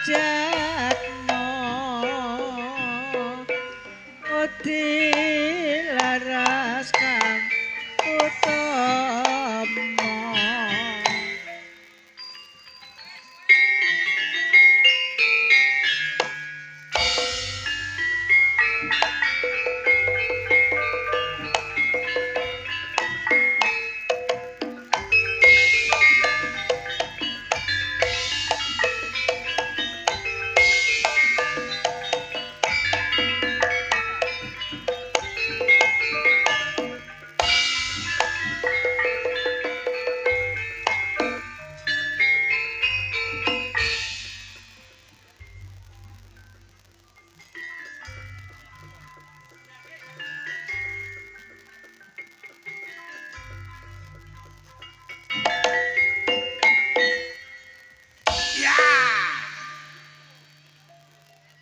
jatno dilaras kang utama.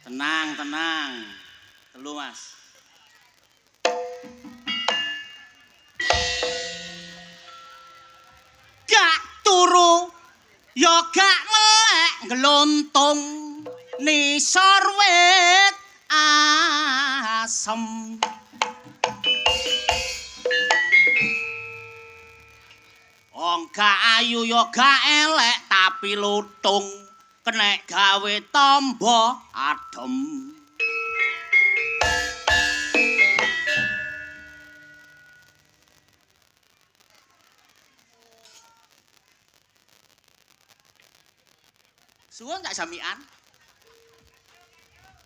Tenang, tenang. Telu, Mas. Gak turu, ya gak melek ngeluntung nisor wit asem. Wong gak ayu ya gak elek tapi lutung kenek gawe tombo adem. Suwun tak samian.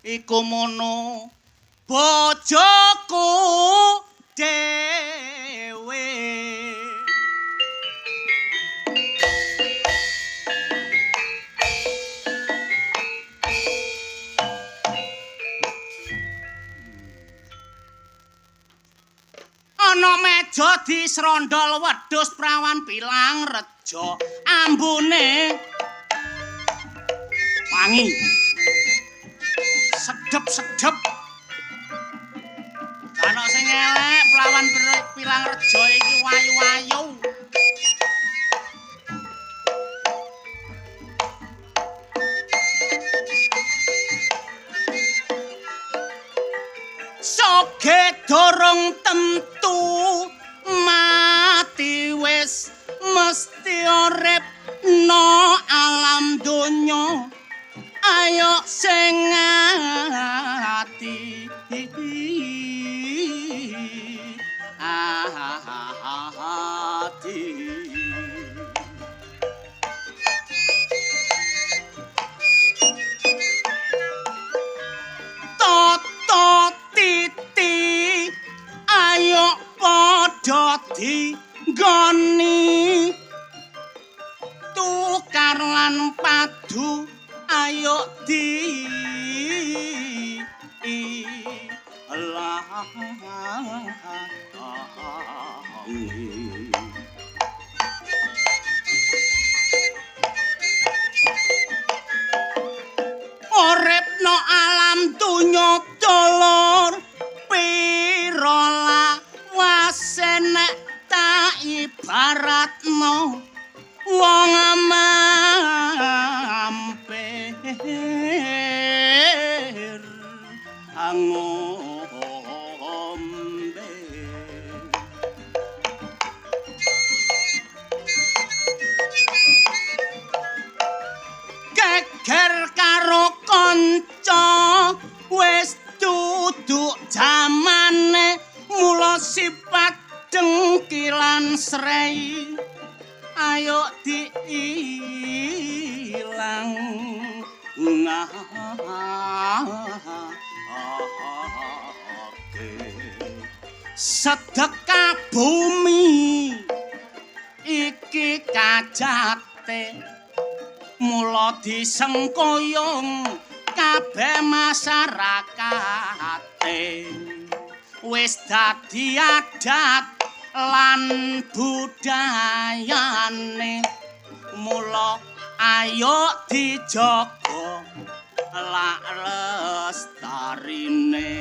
Iku mono bojoku dhewe. Ana meja disrondol wedhus prawan pilang reja ambune wangi sedep-sedep ana sing elek prawan pilang reja iki wayu-wayu soge dorong tentu mati wis mesti urip no alam donya ayo sing ati ati toto titi ayo padha digoni tukar lan padu ayo di urip no alam dunya dolor pira lawase nek tak ibaratno wong mampir ngombe geger karo kanca wis duduk jamane mula sifat dengkilan srei ayo diilang sedekah bumi iki kajate mula disengkoyong kabeh masyarakate wis dadi adat lan budayane mula ayo dijaga lak lestarine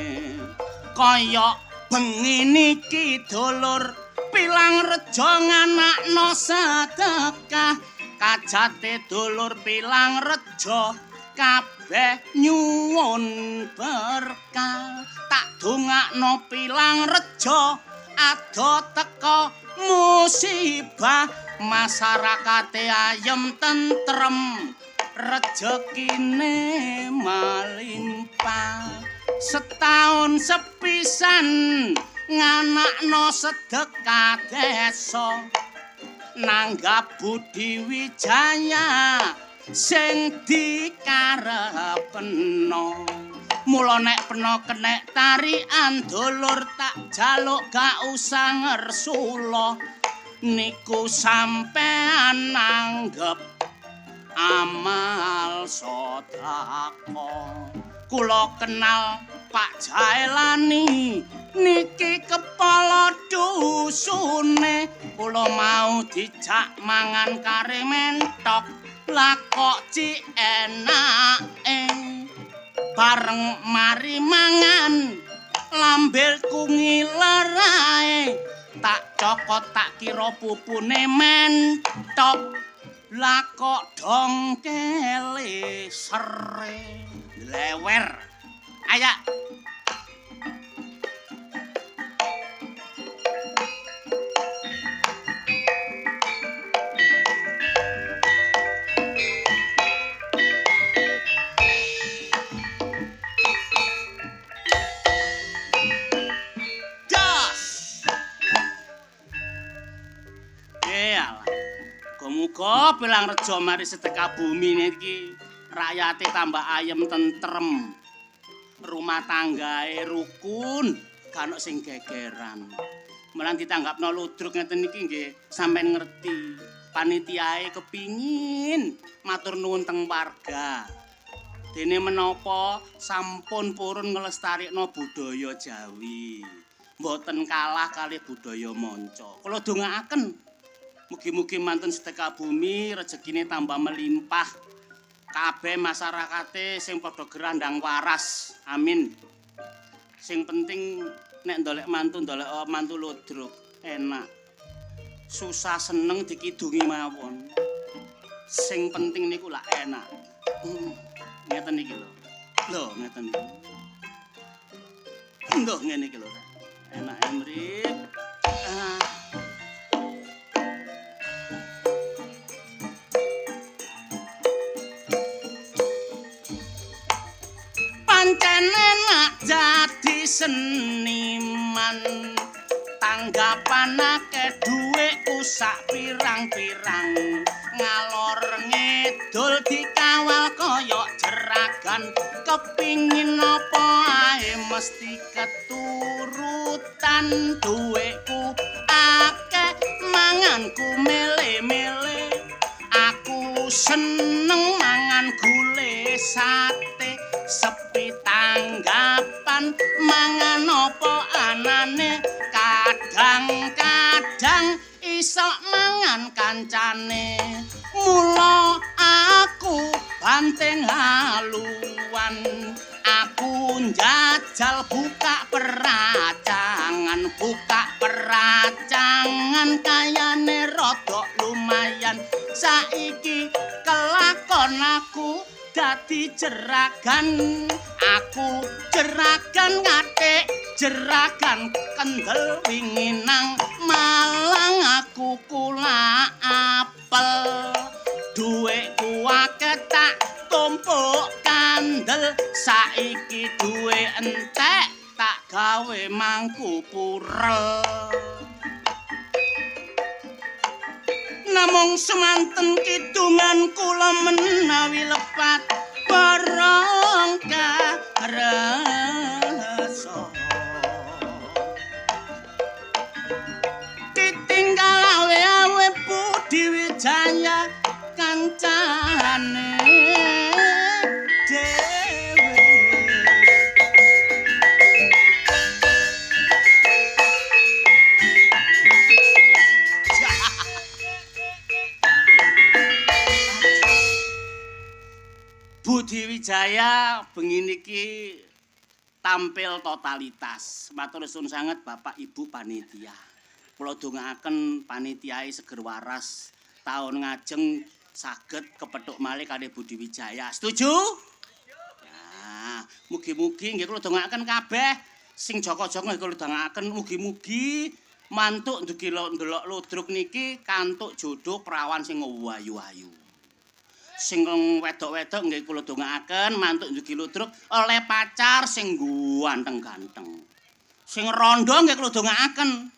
kaya bengi niki dulur pilang reja nganakno sedekah kajate dulur pilang reja kabeh nyuwun berkah tak dongakno pilang reja ado teka musibah masyarakate ayem tentrem rejekine malimpah setahun sepisan nganakno sedekah desa nanggap Budi Wijaya sing dikarepno mula nek peno kenek tarian dulur tak jaluk gak usah ngersula niku sampean nanggep amal sedekah kula kenal Pak Jaelani niki kepala dusune kula mau dijak mangan kare mentok lah kok ci enake bareng mari mangan lambelku ngilerae tak cokot tak kira pupune mentok lah kok dongkele sere lewer ayak muga Pilang Reja mari sedekah bumi niki rakyate tambah ayem tentrem. Rumah tanggae rukun, gak ono sing gegeran. Malah ditanggapno ludruk ngeten niki nggih sampean ngerti. Panitiae kepingin matur nuwun teng warga. Dene menapa sampun purun nglestarikno budaya Jawi. Mboten kalah kalih budaya manca. Kula dongaaken mugi-mugi mantun sedekah bumi rezekine tambah melimpah. Kabeh masyarakate sing padha gerandang waras. Amin. Sing penting nek ndolek mantu ludruk enak. Susah seneng dikidungi mawon. Sing penting niku lak enak. Ngeten iki lho. Lho ngeten iki. Ndoh ngene iki lho. Enak mrip. Pancen enak jadi seniman tanggapan akeh dhuwitku sak pirang-pirang ngalor ngidul dikawal kaya jeragan kepingin apa ae mesti keturutan dhuwitku akeh manganku mele-mele aku seneng mangan gule sate sepi tanggapan mangan apa anane kadang-kadang iso mangan kancane mula aku banting haluan aku njajal buka peracangan kayane rodok lumayan saiki kelakon aku dadi jeragan aku jeragan ngatik jeragan kendel wingi nang Malang aku kula apel dhuwitku akeh tak tumpuk kandel saiki duwe entek tak gawe mangku purel namung semanten kidungan kula menawi lepat barang karasa ditinggal awe-awe Budi Wijaya kancane dhewe Budi Wijaya bengi niki tampil totalitas. Matur suwun sanget Bapak Ibu panitia. Kula dongaaken panitiae seger waras taun ngajeng saged kepethuk malih kalih Budi Wijaya. Setuju? Ya, mugi-mugi nggih kula dongaaken kabeh sing joko-joko nggih kula dongaaken mugi-mugi mantuk ndugi ndelok ludruk niki kantuk jodoh perawan sing ayu-ayu. Sing wedok-wedok nggih kula dongaaken mantuk ndugi ludruk oleh pacar sing ganteng-ganteng. Sing rondo nggih kula dongaaken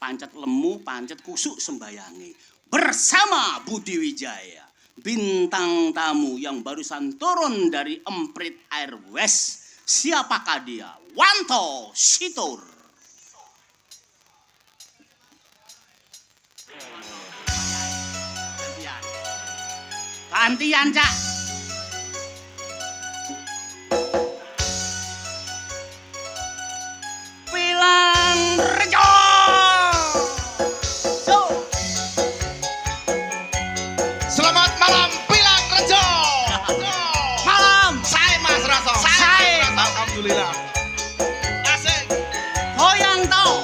pancet lemu, pancet kusuk sembayange. Bersama Budi Wijaya, bintang tamu yang barusan turun dari Emprit Airways. Siapakah dia? Wanto Situr. Gantian, Cak. Rejo. Selamat malam Pilang Rejo. Malam. Saya Mas Raso. Saya. Alhamdulillah. Asik. Goyang toh.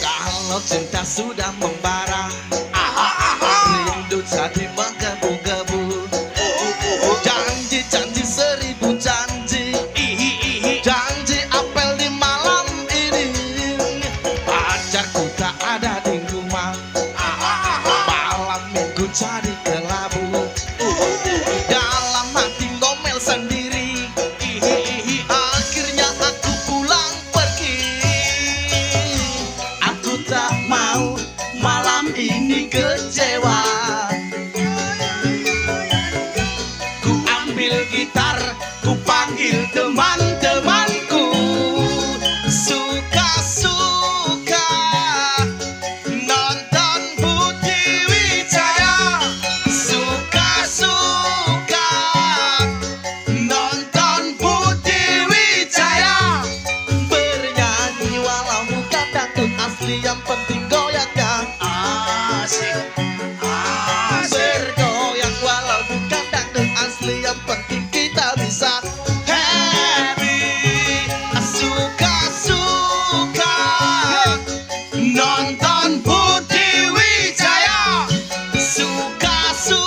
Kalau cinta sudah membara, rindu jadi menggebu-gebu. Janji-janji seribu janji. Janji apel di malam ini. Pacarku tak ada di rumah. Malam minggu cari kelabu. Dalam hati ngomel sendiri. Akhirnya aku pulang pergi. Aku tak mau malam ini kecewa. Ku ambil gitar, ku panggil teman-temanku. Suka-suka nonton Budi Wijaya. Suka-suka nonton Budi Wijaya. Bernyanyi walau bukan dangdut asli, yang penting goyangnya asik. Bergoyang walau bukan dangdut asli, yang penting kita bisa happy. Suka-suka nonton Budi Wijaya. Suka-suka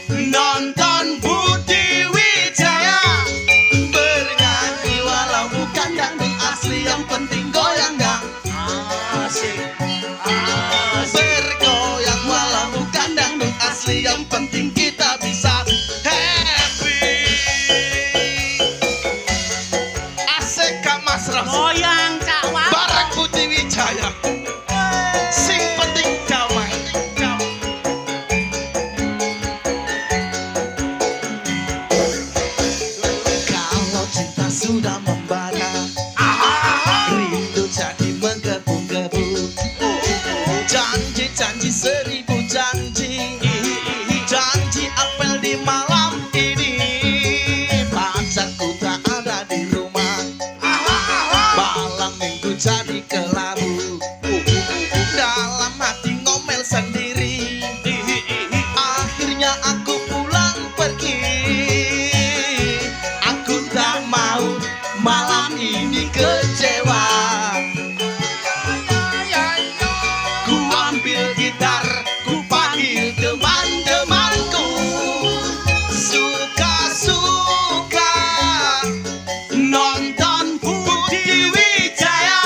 nonton Budi Wijaya. Bernyanyi walau bukan dangdut asli, yang penting goyangnya asik. Bergoyang walau bukan dangdut asli, yang penting kita bisa happy. Asik Kak Mas Ros. Goyang, Cak Wanto. Bareng Budi Wijaya. Sing penting damai. Kalau cinta sudah membara, rindu jadi menggebu-gebu. Janji-janji seribu janji. Janji apel di malam ini. Pacarku tak ada di rumah. Malam minggu jadi kelabu. Dalam hati ngomel sendiri. Akhirnya aku pulang pergi. Aku tak mau malam ini kecewa. Ku ambil gitar, ku panggil teman-temanku. Suka-suka nonton Budi Wijaya.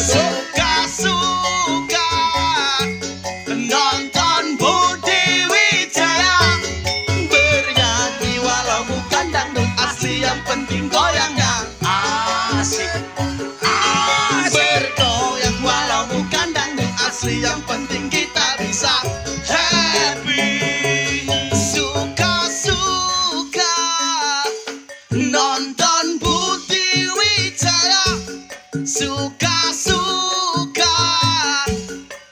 Suka-suka nonton Budi Wijaya. Bernyanyi walau bukan dangdut asli, yang penting goyangnya asik. Bergoyang walau bukan dangdut asli, yang penting kita bisa happy. Suka-suka nonton Budi Wijaya. Suka-suka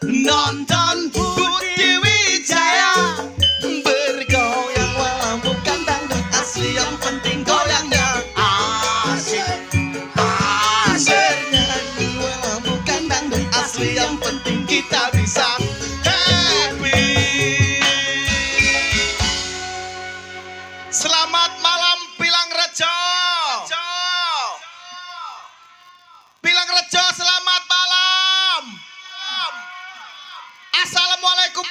nonton Budi Wijaya. Bergoyang walau bukan dangdut asli, yang penting goyangnya asik. Bernyanyi walau bukan dangdut asli, yang penting kita bisa happy.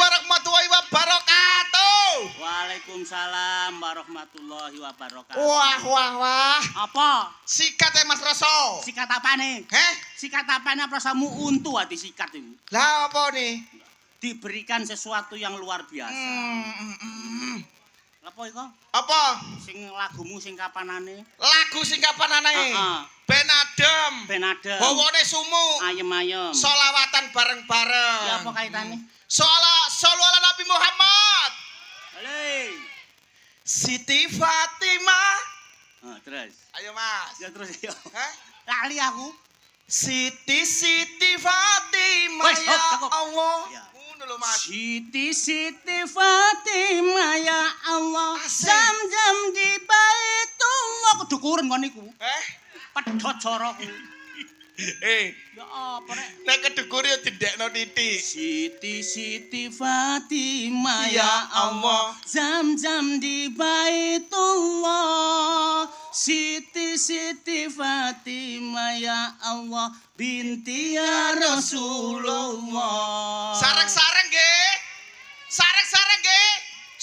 warahmatullahi wabarakatuh. Waalaikumsalam warahmatullahi wabarakatuh. Wah. Apa? Sikat Mas Roso. Sikat apane? Heh? Sikat apane prasamu untu ati sikat itu. Lah apa nih? Diberikan sesuatu yang luar biasa. Apa iku? Apa? Sing lagumu sing kapanane? Lagu sing kapanane? Heeh. Ben adem. Ben adem. Hawane sumu. Ayem-ayem. Solawatan bareng-bareng. Ya apa kaitane? Shollu ala Nabi Muhammad. Hale. Siti Fatimah. Terus. Ayo Mas. Ya terus yo. Hah? Lali aku. Siti Fatimah Wes, ya cukup. Allah. Ya. Ngono lho Mas. Siti Fatimah ya Allah. Asik. Jam-jam di Baitullah kedukuren kon niku. Pedhot caraku. Ya apa rek? Nek kedukur yo didekno titik. Siti Fatimah Ya ya Allah. Allah. Jam-jam di Baitullah. Siti Fatimah ya Allah. Binti ya Rasulullah. Sareng-sareng nggih. Sareng-sareng nggih.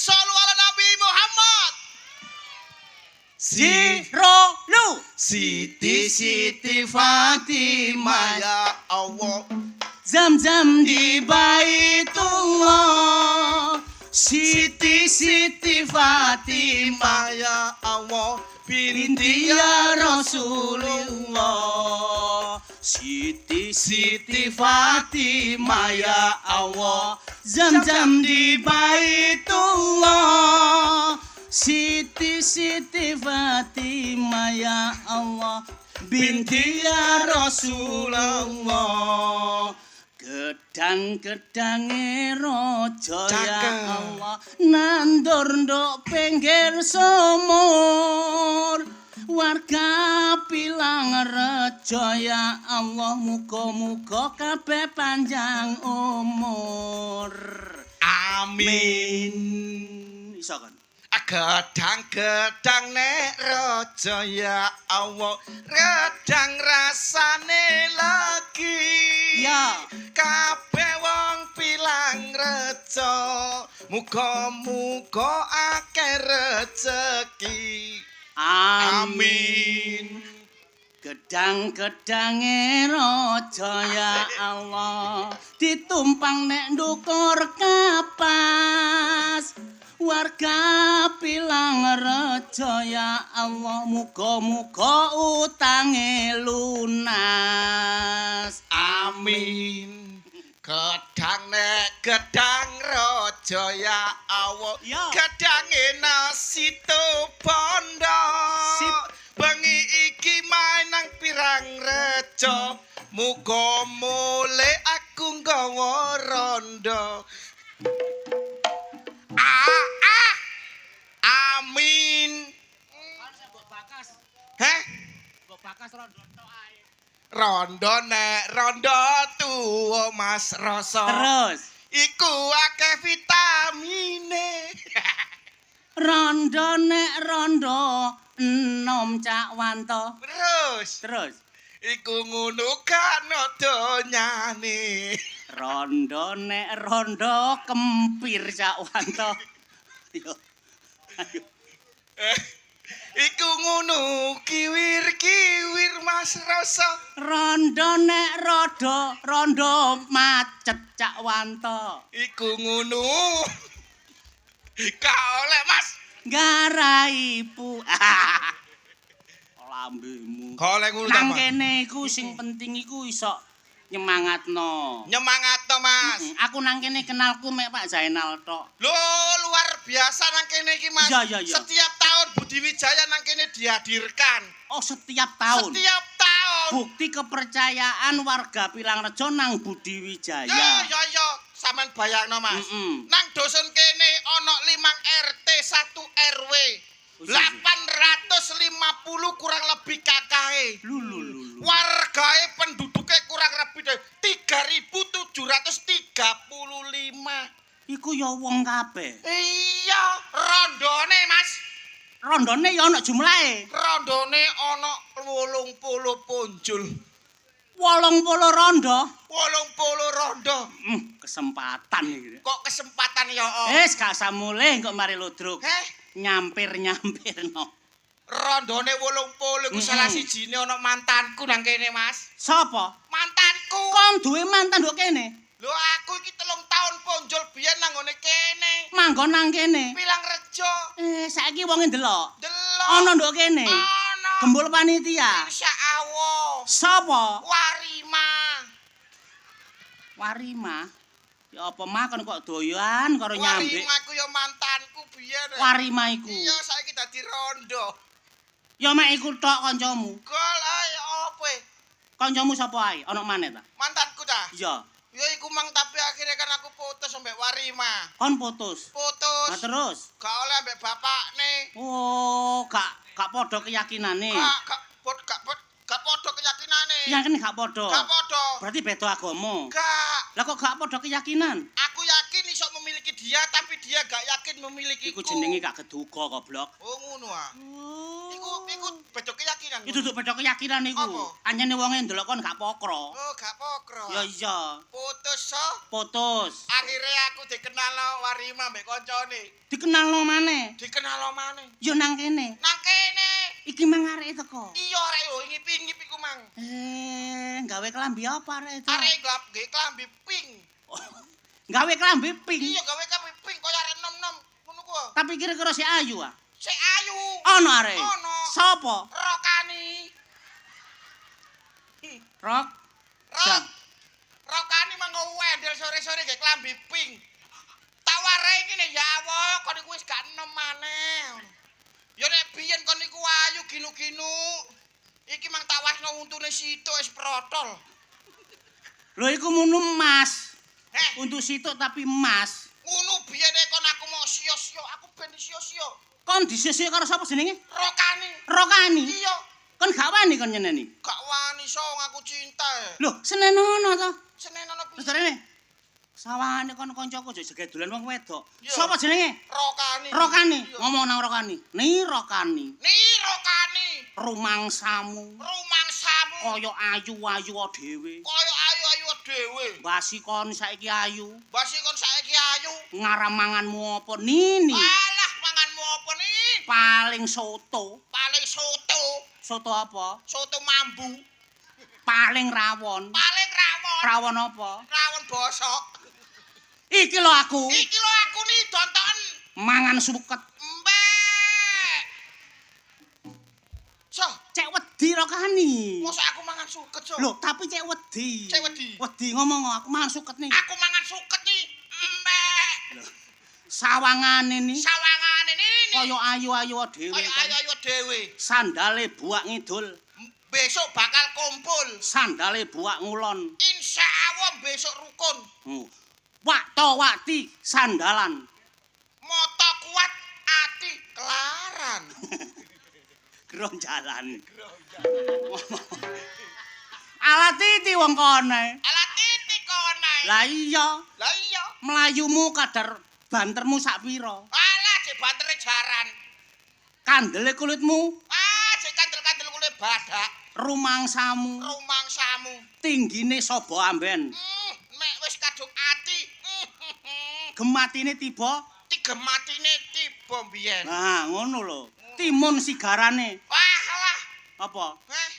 Shollu ala Nabi Muhammad. Lu. Siti Fatimah ya Allah. Jam-jam di Baitullah. Siti Fatimah Ya Allah. binti ya Rasulullah. Siti Fatimah ya Allah. Jam-jam di Baitullah. Siti Fatimah ya Allah. Binti ya Rasulullah. Gedang-gedange raja ya Cakep. Allah. Nandur nduk pinggir sumur. Warga Pilang Rejo ya Allah. Muga-muga kabeh panjang umur. Amin. Iso kan? Gedang-gedang nek raja ya Allah. Redang rasane lagi. Ya. Kabeh wong Pilang Rejo. Muga-muga akeh rezeki. Amin. Gedang-gedange raja ya Allah. Ditumpang nek ndukur kapas. Warga Pilang Rejo ya Allah. Muga-muga utange lunas. Amin. Gedang raja ya Allah. Ya. Gedange nasi bondo. Sip. Bengi iki main nang Pirang Rejo. Muga mule aku nggawa rondo. Amin. Heh? Rondo nek rondo tuwa Mas Roso. Terus Iku akeh vitamine. rondo nek rondo enom Cak Wanto. Terus iku ngono kan donyane. Rondo nek rondo kempir Cak Wanto. Yo. Ayo. Iku ngono kiwir-kiwir Mas Roso. Rondo nek rondo macet Cak Wanto. Iku ngono. Ka oleh Mas. Garai pu. Lambemu. Ka oleh ngono ta, Nang Mas. kene iku sing penting iku iso nyemangatno. Nyemangatno Mas. Aku nang kene kenalku mek Pak Zainal tok. Lho luar biasa nang kene iki Mas. Iya. Setiap tahun Budi Wijaya nang kene dihadirkan. Oh, setiap tahun. Setiap tahun. Bukti kepercayaan warga Pilang Rejo nang Budi Wijaya. Ya. Sampeyan bayangno Mas. Nang dusun kene ana 5 RT 1 RW. 850 kurang lebih kakae. Lulu. Wargae penduduknya kurang lebih 3.735. Iku ya wong kabeh. Iya, rondone Mas. Rondone ya ana jumlahe. Rondone ana 80 punjul. 80 rondo. 80 rondo. Kesempatan iki. Kok kesempatan ya? Wis gak usah mulih kok mari ludruk. Nyampir-nyampirno. Rondone 80 iku salah sijine ana mantanku nang kene, Mas. Sapa? Mantanku. Kon duwe mantan nduk kene. Lho aku iki 3 tahun ponjol biyen nang ngene kene. Manggon nang kene. Pilang rejo. Saiki wonge ndelok. Delok. Ana nduk kene. Ana. Gembul panitia. Insyaallah. Sapa? Warima. Warima. Ya apa mah kon kok doyan karo nyambik. Warima ku ya mantanku biyen. Warima iku. Iya, saiki dadi rondo. Ya mek iku tok kancamu. Gol ae opo? Kancamu sapa ae? Ana maneh ta? Mantanku ta? Iya. Ya iku mang tapi akhirnya kan aku putus sampe Warima. Kon putus. Putus. Nah terus? Gak oleh ambek bapakne. Oh, gak padha keyakinane. Gak podo keyakinane. Yakin gak padha. Gak podo. Berarti beda agama. Gak. Lah kok gak padha keyakinan? Aku yakin iso memiliki dia tapi dia gak yakin memilikiku. Iku jenenge gak keduga goblok. Oh ngono ah. Oh. Iku beda keyakinan. Itu duduk beda keyakinan iku. Apa? Anyane wonge ndelok kon gak pokro. Oh, gak pokro. Ya iya. Putus so. Putus. Akhirnya aku dikenal Warima mbek koncone. Dikenalno maneh. Dikenal maneh. Yo nang kene. Nang kene. Iki mang arek teko. Iya arek yo ngip-ngip iku mang. Gawe klambi apa arek itu? Arek gawe klambi pink. Gawe klambi pink. Iya gawe klambi pink koyo arek nom-nom ngono ku. Tapi kira-kira si ayu ah. Sik ayu. Ono arek. Ono. Sapa? Rokani. Rok. Rok. Rokani manggo wendel sore-sore gawe klambi pink. Tak warai ngene ya Allah, kon iku wis gak enom maneh. Ya nek biyen kon iku ayu ginu-ginu. Iki mang tak wasno untune situk wis protol. Lho iku munu emas. Heh, Untuk situk tapi emas. ngono biyen kon aku mau sio-sio, aku ben sio-sio. Kon disisik karo sapa jenenge? Rokani. Rokani. Iya, Kon gak wani kon nyeneni. gak wani song aku cinta. Lho, senenono to. Senen ana Terus piye? darene. Sawangane kon kancaku aja jeget dolan wong wedok. Iya. Sapa jenenge? Rokani. Rokani. Iya. Ngomong nang Rokani. Ni Rokani. Ni Rokani. Rumangsamu Rumangsamu kaya ayu-ayu dhewe. koyo ayu-ayu dhewe. Basi kon saiki ayu. Basi kon saiki ayu. Ngaramanganmu apa nini? Alah manganmu apa nih? Paling soto. Paling soto. Soto apa? Soto mambu. Paling rawon. Paling rawon. Rawon apa? Rawon bosok. Iki lho aku. Iki lho aku nih donton. Mangan suket. Mbak. So, Cek wedi Rokani. mosok aku mangan suket so. Lho, tapi cek wedi. Cek wedi. Wedi ngomong aku mangan suket nih. Aku mangan suket nih. Mbak. Sawangane nih. Sawangane ini. Kaya ayu-ayu dhewe. Koyo ayu-ayu dhewe. Sandale buak ngidul. Besok bakal kumpul. Sandale buak ngulon. Insya Allah besok rukun. Wakto wakti sandalan. Moto kuat, ati kelaran. Gron jalan. Ala titi wong kone. Alat titik konai. Lah iya, Lah iya. melayumu kadar bantermu sak pira? Alah cek bantere jaran. Kandele kulitmu, Cek kandel-kandel kulit badak. rumangsamu, Rumangsamu. tinggine saba amben. Mek wis kadung ati. Gematine tiba. Tiga matine tiba mbiyen. Nah, ngono lho. Timun sigarane. Wah, alah. Apa? Eh,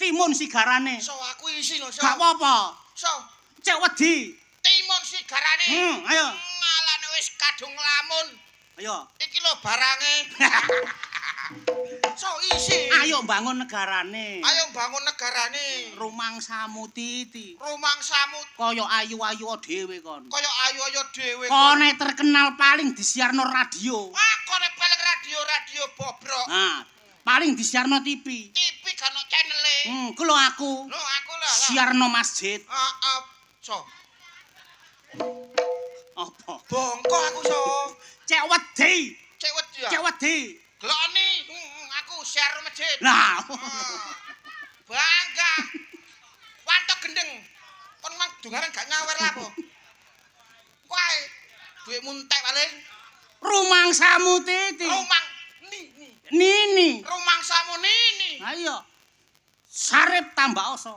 Timun sigarane. so aku isi lho, so. Gak apa-apa. So, Cek wedi. timun sigarane. Ayo. Ngalane wis kadung lamun. Ayo. Iki lho barange. So isi. Ayo bangun negarane. Ayo bangun negarane. Rumangsamu titi. Rumangsamu Kaya ayu-ayu dhewe kon. kaya ayu-ayu dhewe. Kone terkenal paling disiarno radio. Wah, kone paling radio bobrok. Nah, paling disiarno TV. TV kan channel-e. Ku lho aku. Lho aku lah. Siarno masjid. So, Apa? bongko aku so. Cek wedi. Cek wedi ya. Cek wedi. Gloni, aku share masjid. Lah. Bangga. Wantok gendeng. Kon mang dungaren gak nyawer lah apa. Wae, duitmu entek paling. Rumangsamu titi. Rumang Nini. rumangsamu nini. Ayo. Sarip tambah oso.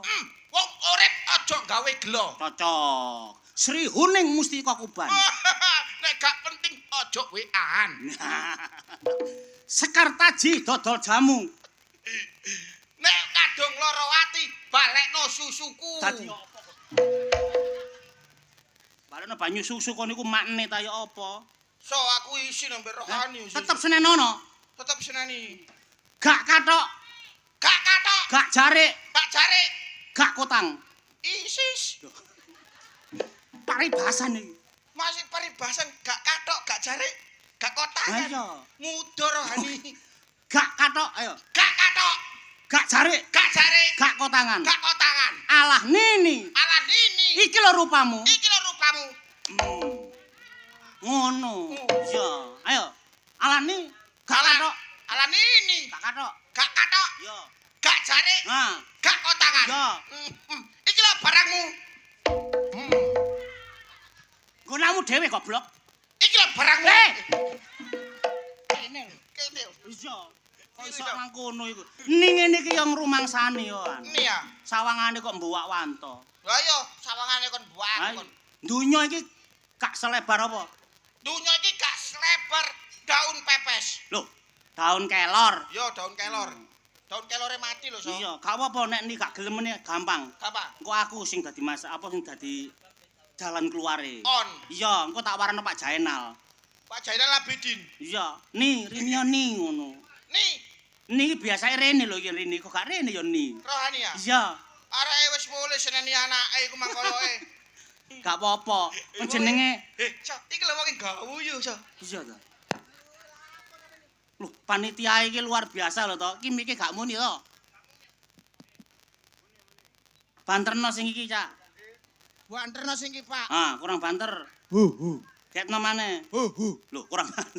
Wong urip aja gawe gelo. Cocok. Sri Huning Mustika Kuban. Nek gak penting aja WA-an. Sekar Taji dodol jamu. Nek kadung lara ati balekno susuku. Dadi apa? Balekno banyu susu kon niku makne ta ya apa? So aku isi nang rohani. Tetep senenono. tetep seneni. Gak katok, Gak katok, gak jarik, gak jarik. gak kotang. Isis. Paribasan iki. Masih paribasan gak katok, gak jarik, gak kotangan. Ayo. Mudo rohani. Gak katok, ayo. Gak katok, Gak jarik, gak jarik, gak kotangan. gak kotangan. Alah nini. Alah nini. Iki lho rupamu. Iki lho rupamu. Ngono. Ya, ayo. Alah ni. Gak Alah- katok, Alah nini. gak katok. Gak katok, Ya. gak jarik, Nah, gak kotangan. ya. Iki lho barangmu. Gonamu dhewe goblok. Iki lho barangmu. Kene. Kene. Iya. Kok iso nang kono iku. Ning ngene iki yang rumangsane yo. Ini ya. Sawangane kok mbuwak wanto. Lah yo sawangane kon buak Ayo. kon. Dunya iki gak selebar apa? Dunya iki gak selebar daun pepes. Loh, daun kelor. Yo daun kelor. Daun kelore mati lho, So. Iya, gak apa-apa nek ni gak gelem meneh gampang. Apa? Engko aku sing dadi masak apa sing dadi jalan keluare. On. Iya, engko tak warno Pak Jainal. Pak Jainal Abidin. Iya, ni Rini ni ngono. Nih, Ni biasane rene lho iki Rini, kok gak rene ya ni. rohani ya. Iya, Areke wis mulih seneni anake iku mangkoyoke. gak apa-apa. Jenenge So, iki lho wong gawu yo, So. iya ta. Loh, panitia iki luar biasa lho to. Iki miki gak muni to. Banterno sing iki, Cak. Wanterno sing iki, Pak. Ah, kurang banter. Ketno maneh. Loh, kurang banter.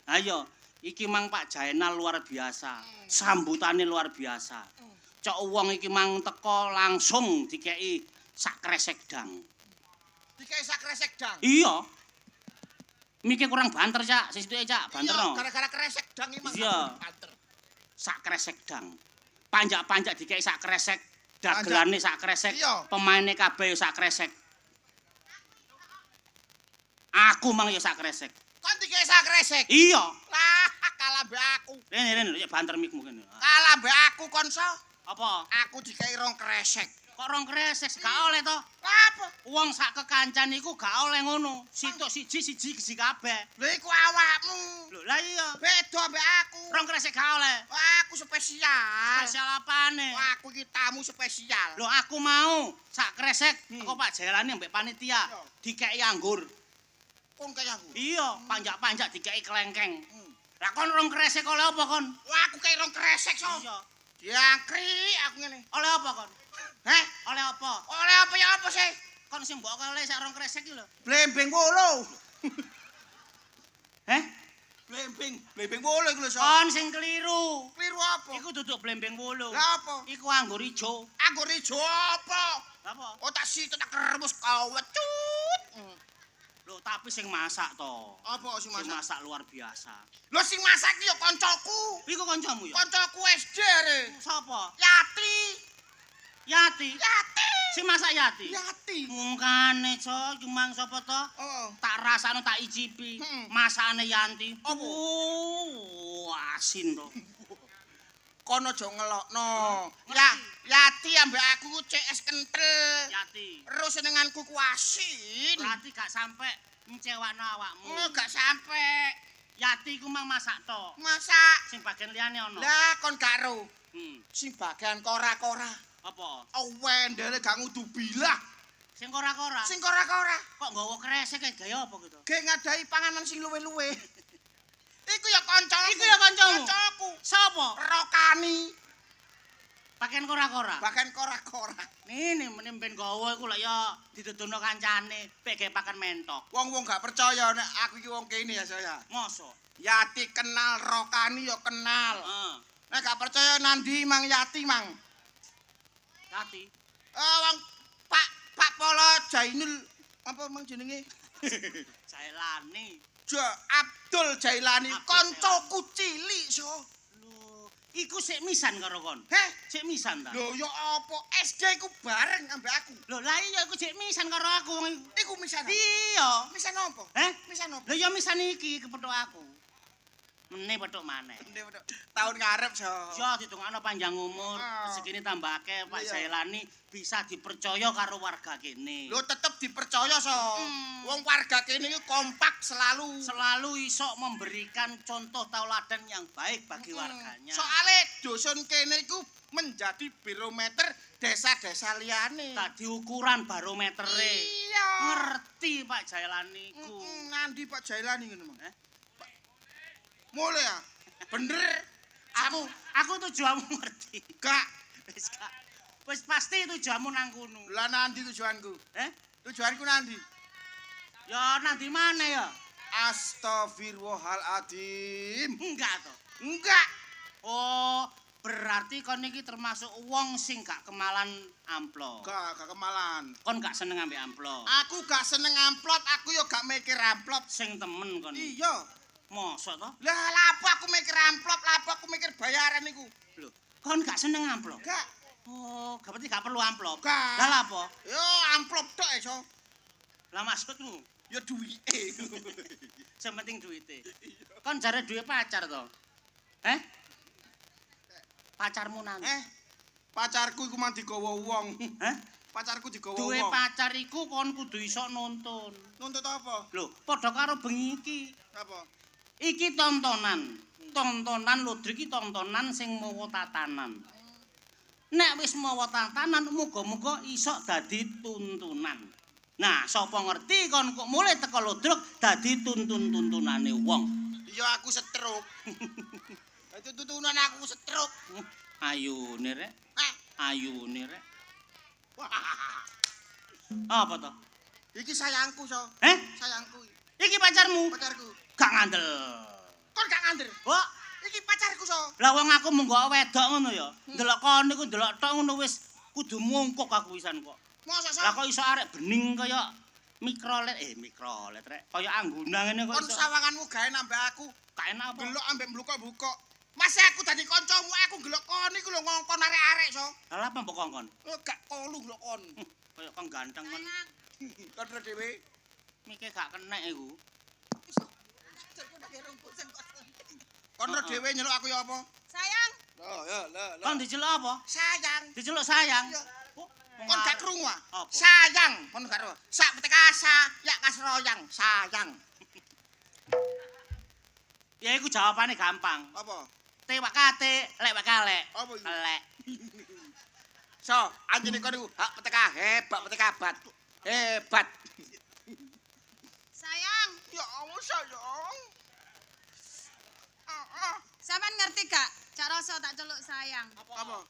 Ayo, iki mang Pak Jainal luar biasa. Sambutane luar biasa. Cok wong iki mang teko langsung dikeki sak kresek dang. Dikai sak kresek dang. Iya. Miki kurang banter, Cak. Sesituke, Cak, banterno. Iya, gara-gara kresek dang iki mang Iya. banter. Sak kresek dang. Panjak-panjak dikeki sak kresek, dagelane sak kresek, Iya. pemaine kabeh sak kresek. Aku mang ya sak kresek. Kon dikai sak kresek. Iya. Lah, kalah mbek aku. Rene ya banter mikmu kene. Kalah mbek aku kon, So. Apa? Aku dikai rong kresek. Kok rong kresek gak oleh to? Apa? Wong sak kekancan iku gak oleh ngono. Situk siji gisi kabeh. Lha iku awakmu. Lho, lah iya. Beda mbek aku. Rong kresek gak oleh. Aku spesial. Spesial apane? Aku iki tamu spesial. Lho aku mau sak kresek kok Pak Jailani mbek panitia Iya. dikeki anggur. Kon kaya aku. Iya, panjak-panjak dikeki kelengkeng. Lah kon rong kresek oleh apa kon? Wah, aku kaya rong kresek, So. Iya. Diangkri aku ngene. Oleh apa kon? Heh, Oleh apa? oleh apa ya apa sih? Kon sing mbok oleh sak rong kresek iki lho. Blembing wolo. Heh? Blembing wolo iku lho, So. Kon sing keliru. Kliru apa? Iku duduk blembeng wolo. Lah apa? Iku anggur ijo. Aku rijo apa? Apa? Oh tak situ tak kerebus kawecut. Lho, tapi sing masak to. Apa sing Sing masak? masak luar biasa. Lho sing masak iki ya kancaku. Iku kancamu ya? Kancaku SD re. Sapa? Yati. Yati. Yati. Sing masak Yati. Yati. Mungkane, Cok, cumang sapa to? Oh. Tak rasane tak icipi. Masakane Yanti. Apa? Asin to. Kono aja ngelokno. Ya, Yati ambek aku ku CS kentel. Yati. Terus senenganku ku asin. Berarti gak sampe ngecewakno awakmu. Gak sampe. Yati ku mang masak to. Masak. Sing bagian liyane ono. Lah kon karo Hmm. sing bagian kora-kora. Apa? Wendele gak ngudu bilah. Sing kora-kora. Sing kora-kora. Kok nggawa kresek kayak gaya apa gitu? Ge ngadahi panganan sing luwe-luwe. Iku ya kancaku. Iku ya kancamu? Kancaku. Sapa? Rokani. Bagian kora-kora. Bagian kora-kora. Ini menimpen gawa iku lek ya didudono kancane, pek gawe pakan mentok. Wong-wong gak percaya nek aku iki wong kene ya saya. Mosok. Yati kenal, Rokani ya kenal. Heeh. Nek gak percaya nandi Mang Yati Mang. Yati. Wong Pak Polo Jainul apa mang jenenge? Jailani. Abdul Jailani Abdul kancaku cilik, So. Lho, iku sik misan karo kon. Heh, Sik misan ta? lho ya apa SD iku bareng ambek aku. Lho, lah iya iku sik misan karo aku. Iku misan. Iya. Misan apa? Heh? Misan apa? Lho ya misan iki kepethuk aku. Meneh pethuk maneh. Tahun ngarep so. Ya ditungakno panjang umur, Ah. rezekine tambah akeh, Pak Iya. Jailani bisa dipercaya karo warga kene. Lho tetep dipercaya so. Wong warga kene iki kompak selalu. Selalu iso memberikan contoh tauladan yang baik bagi warganya. Soale dusun kene iku menjadi barometer desa-desa liyane. Tadi ukuran barometere. Iya. Ngerti Pak Jailani iku. Nandi Pak Jailani ngono, Mang. Eh? Mulai ya. Bener. Aku tujuanmu ngerti. Gak. Wis gak. Wis pasti tujuanmu nang kono. Lah nanti tujuanku. Eh? Tujuanku nanti. Ya nanti mana ya? Astagfirullahaladzim. Enggak toh. Enggak. Oh, berarti kon iki termasuk wong sing gak kemalan amplop. Gak kemalan. Kon gak seneng ambek amplop. Aku gak seneng amplop, aku yo gak mikir amplop. Sing temen kon. Iya. Mosok toh? Lah apa aku mikir amplop, apa aku mikir bayaran iku? Lho, kon gak seneng amplop? Gak. Oh, berarti gak perlu amplop. Gak. Lah lha apa? Yo amplop tok iso. Lah maksudmu? Ya duwike. Sing penting duwite. Kon jare duwe pacar to? Pacarmu nanti. Pacarku iku mang digawa wong. Pacarku digawa wong. Duwe pacar iku kon kudu iso nonton. Nuntut apa? Lho, padha karo bengi iki. Apa? Iki tontonan. Tontonan Ludri iki tontonan sing mawa tatanan. Nek wis mawa tatanan muga-muga iso dadi tuntunan. Nah, sapa ngerti kon kok mulai teko Ludruk dadi tuntunane wong. Iya aku setruk. Itu tuntunan aku setruk. Ayune rek, Ah, ayune rek. wah. Apa to? Iki sayangku so. Sayangku. Iki pacarmu? Pacarku. Gak ngandel. Kon gak ngandir. Wah, Iki pacarku so. lah wong aku mung kok wedok ngono ya. Ndelok kon niku ndelok tok ngono wis kudu mungkuk aku pisan kok. Mosok so. Lah kok iso arek bening kaya mikrolet rek. Kaya angguna ngene kok Kon iso. sawanganmu gawe nambah aku. Gak enak apa? Gelok ambek mblukok-blukok. Masa aku dadi kancamu aku gelok kon iku lho ngongkon arek-arek so. Lah apa mbok kongkon? Gak kolu gelok kon. Kaya kong ganteng kon. Kon ro dhewe. Mikir gak kenek iku. Kon ro dhewe nyeluk aku ya apa? Sayang, Loh, ya, Kon diceluk apa? Sayang. Diceluk sayang. Iya. Oh, Kon gak krungu ah? Apa? Sayang, kon gak ro. Sak petekasa, yak kasroyang, sayang. Ya iku jawabane gampang. Apa? Tewak kate, lek wak kalek. Apa iku? Lek. So, anjene kon iku hak peteka hebat, peteka bat. Hebat. sayang, Ya Allah sayang. sampean ngerti gak? Cak Rasa tak celuk sayang. Apa?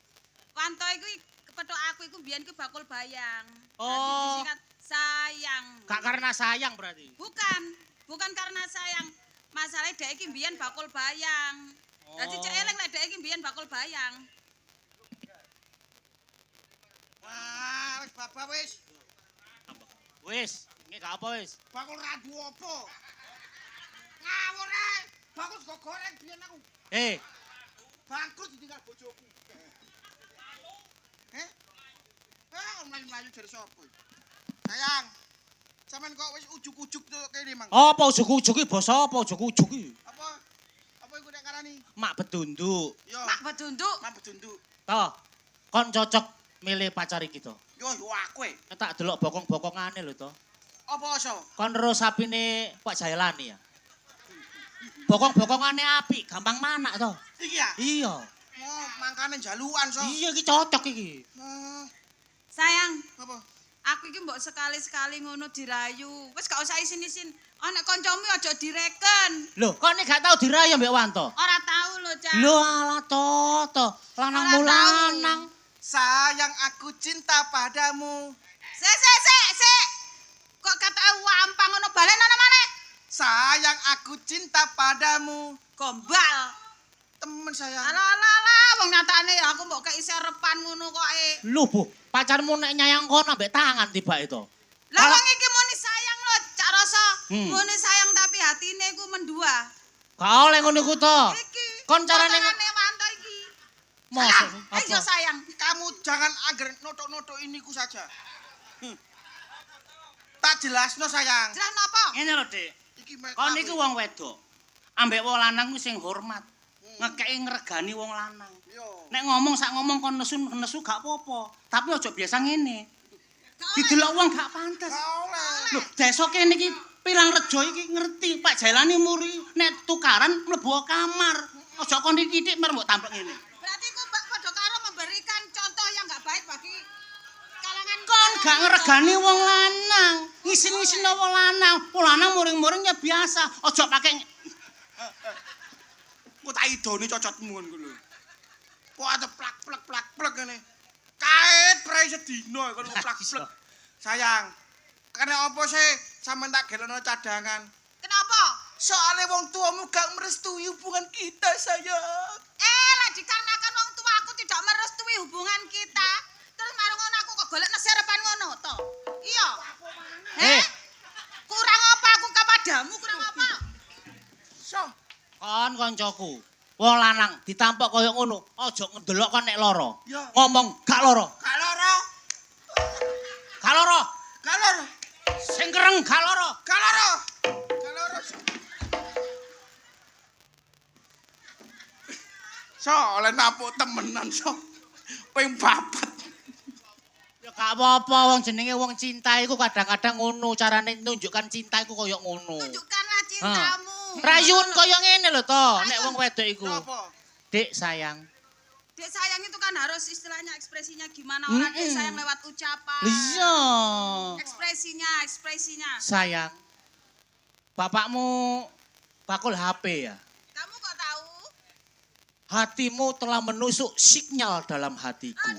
Wanto iku kepethuk aku iku biyen ku bakul bayang. Oh. Dadi disingkat sayang. Gak karena sayang berarti. Bukan karena sayang. Masalahnya dhek iki biyen bakul bayang. Dadi cek eling lek dhek iki biyen bakul bayang. Wah, wis bapak wis. Wis, iki gak apa wis. Bakul radu apa? Ngawur ae. Bakul sego goreng biyen aku. Bangkrut ditinggal bojoku. Melayu-melayu dari sapa iki? Sayang. Sampeyan kok wis ujuk-ujuk tuh kene, Mang. Apa ujug-ujug iki basa apa ujug-ujug iki? Apa? Apa iku nek karani? Mak bedunduk. Yo, Mak bedunduk. mak bedunduk. Toh, kon cocok milih pacar iki to. Yo aku e. Tak delok bokong-bokongane lho to. Apa so? Kon ro sapine Pak Jailani ya. Bokong-bokongane apik, gampang manak to. Iki ya? Iya. Oh, mangkane jaluan so. Iya iki cocok iki. Sayang, Apa? aku iki mbok sekali-sekali ngono dirayu. Wis gak usah isin-isin. Ana kancamu aja direken. Lho, kok nek gak tau dirayu mbek Wanto? Ora tahu lho, Cak. Lho alah to. Lanang Ora mulanang. Sayang aku cinta padamu. Sik. Kok kata wampang ngono balen ana maneh? Sayang aku cinta padamu. Gombal. Temen sayang. Alah, wong nyatane aku mbok kei serepan ngono kok Lho, Bu, pacarmu nek nyayang kono ambek tangan tiba itu. Lah wong iki muni sayang lho, Cak Rasa. Hmm. Muni sayang tapi hatine iku mendua. Gak oleh ngono iku to. Iki. Kon carane Potonane Wanto iki. Mosok Ayo sayang. Kamu jangan anggar notok-notok iniku saja. Tak jelasno sayang. Jelas napa? Ngene lho, Dik. Iki mek Kon niku wong wedok. Ambek wong lanang ku sing hormat. Ngekeki ngregani wong lanang. Yo. Nek ngomong sak ngomong kon nesu gak apa-apa. Tapi aja biasa ngene. Didelok wong gak pantes. Gak oleh. Lho, desa kene iki Pilang Rejo iki ngerti Pak Jailani muri nek tukaran mlebu kamar. Aja kon titik mer mbok tampek ngene. Berarti ku padha karo memberikan contoh yang enggak baik bagi kalangan Kon gak ngregani wong lanang. Ngisin-ngisino wong lanang. Wong lanang muring-muring ya biasa. Aja pakai Ku tak idoni cocotmu ngono lho. Kok ada plak ngene. Kait prai sedina kon plak. Sayang, karena apa sih sampean tak gelono cadangan? Kenapa? Soale wong tuamu gak merestui hubungan kita, sayang. Lah dikarenakan wong tua aku tidak merestui hubungan kita. Terus marang ngono aku kok golek neserepan ngono to. Iya. Kurang apa aku kepadamu? Kurang apa? So, kon kancaku. Wong lanang ditampok kaya ngono, aja ndelok kon nek lara. Ya. Ngomong gak lara. gak loro. Gak lara. Gak loro. Sing kereng gak lara. Gak loro. Gak loro. So, oleh napuk temenan, so. Ping papat. Ya gak apa-apa wong jenenge wong cinta iku kadang-kadang ngono carane nunjukkan cinta iku kaya ngono. Tunjukkanlah cintamu. Rayun kaya ngene lho to nek wong wedok iku. Apa? Dik sayang. Dek sayang itu kan harus istilahnya ekspresinya gimana orang dek sayang lewat ucapan. Iya. Ekspresinya. Sayang. Bapakmu bakul HP ya. Kamu kok tahu? Hatimu telah menusuk sinyal dalam hatiku.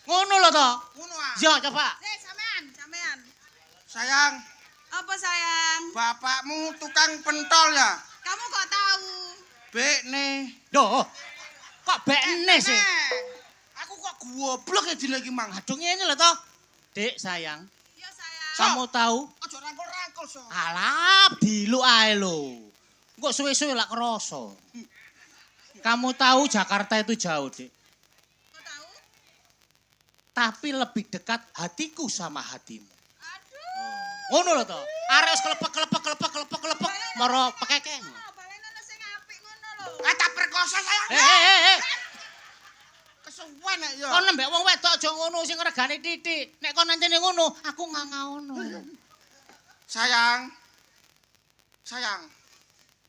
Ngono lho to. Ngono ah. Yo coba. Sampean. Sayang, Apa sayang? bapakmu tukang pentol ya? Kamu kok tahu? Bekne. Duh. Kok bekne sih? Aku kok goblok ya dina iki, Mang. Aduh ngene lho to. Dik sayang. Iya sayang. Kamu tahu? Aja rangkul-rangkul, so. Alah, diluk ae lho. Kok suwe-suwe lak krasa. Kamu tahu Jakarta itu jauh, Dik. Kok tahu? Tapi lebih dekat hatiku sama hatimu. Aduh. Ngono lho to. Arek wis kelepek. Moro pekeke. Balene sing apik ngono lho. Kata perkosa sayang. Kesuwen nek ya. Kon nembek wong wedok aja ngono sing ngregani titik. Nek kon nancene ngono, aku nggak ngono. Sayang.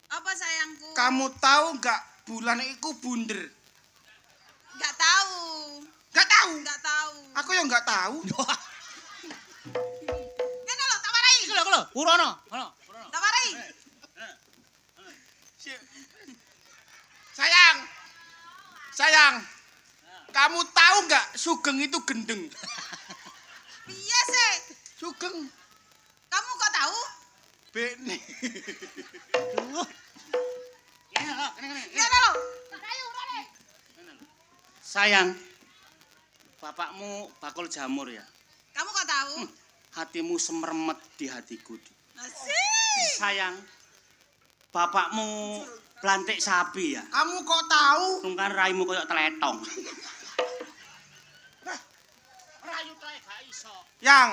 Apa sayangku? Kamu tahu enggak bulan iku bunder? Enggak tahu. Enggak tahu. Enggak tahu. Aku ya enggak tahu. Ngene lho, tak warai. Iki lho, urono. Ngono. Tak warai. Sayang. Kamu tahu enggak Sugeng itu gendeng? Piye sih? Sugeng Kamu kok tahu? Bekne. Ngene lho. Ayo, warai. Sayang. Bapakmu bakul jamur ya. Kamu kok tahu? Hatimu semermet di hatiku. Asik. Sayang. Bapakmu plantik sapi ya. Kamu kok tahu? Tungkan raimu koyo tletong. Rayu tae gak iso. Yang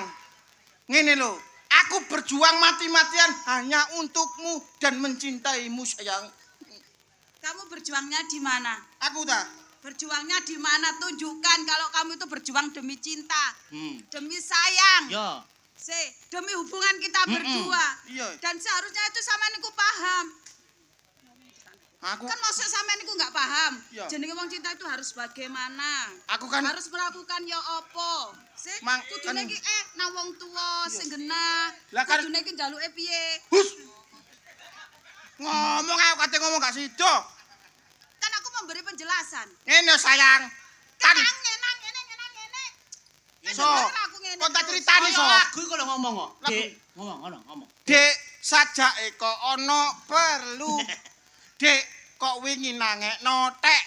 ngene lho, aku berjuang mati-matian hanya untukmu dan mencintaimu, sayang. Kamu berjuangnya di mana? Aku dah. Berjuangnya di mana? Tunjukkan kalau kamu itu berjuang demi cinta, demi sayang. Yo. Demi hubungan kita berdua. Iya. Dan seharusnya itu sama niku paham. Aku Kan maksud sama niku nggak paham. Iya. Jenenge wong cinta itu harus bagaimana? Aku kan Harus melakukan ya apa? Mang, Kudune kan- iki nang wong tuwa sing genah. Lah kan- Kudune iki njaluke piye? Hus. Ngomong ayo kate ngomong gak sida. Kan aku memberi penjelasan. Ngene sayang. Kan Ngene. so, kok tak critani so. Lagu iku lho ngomong kok. Lagu. Dik, ngomong. Dek, sajake kok ana perlu. Dek, kok wingi nangekno tek.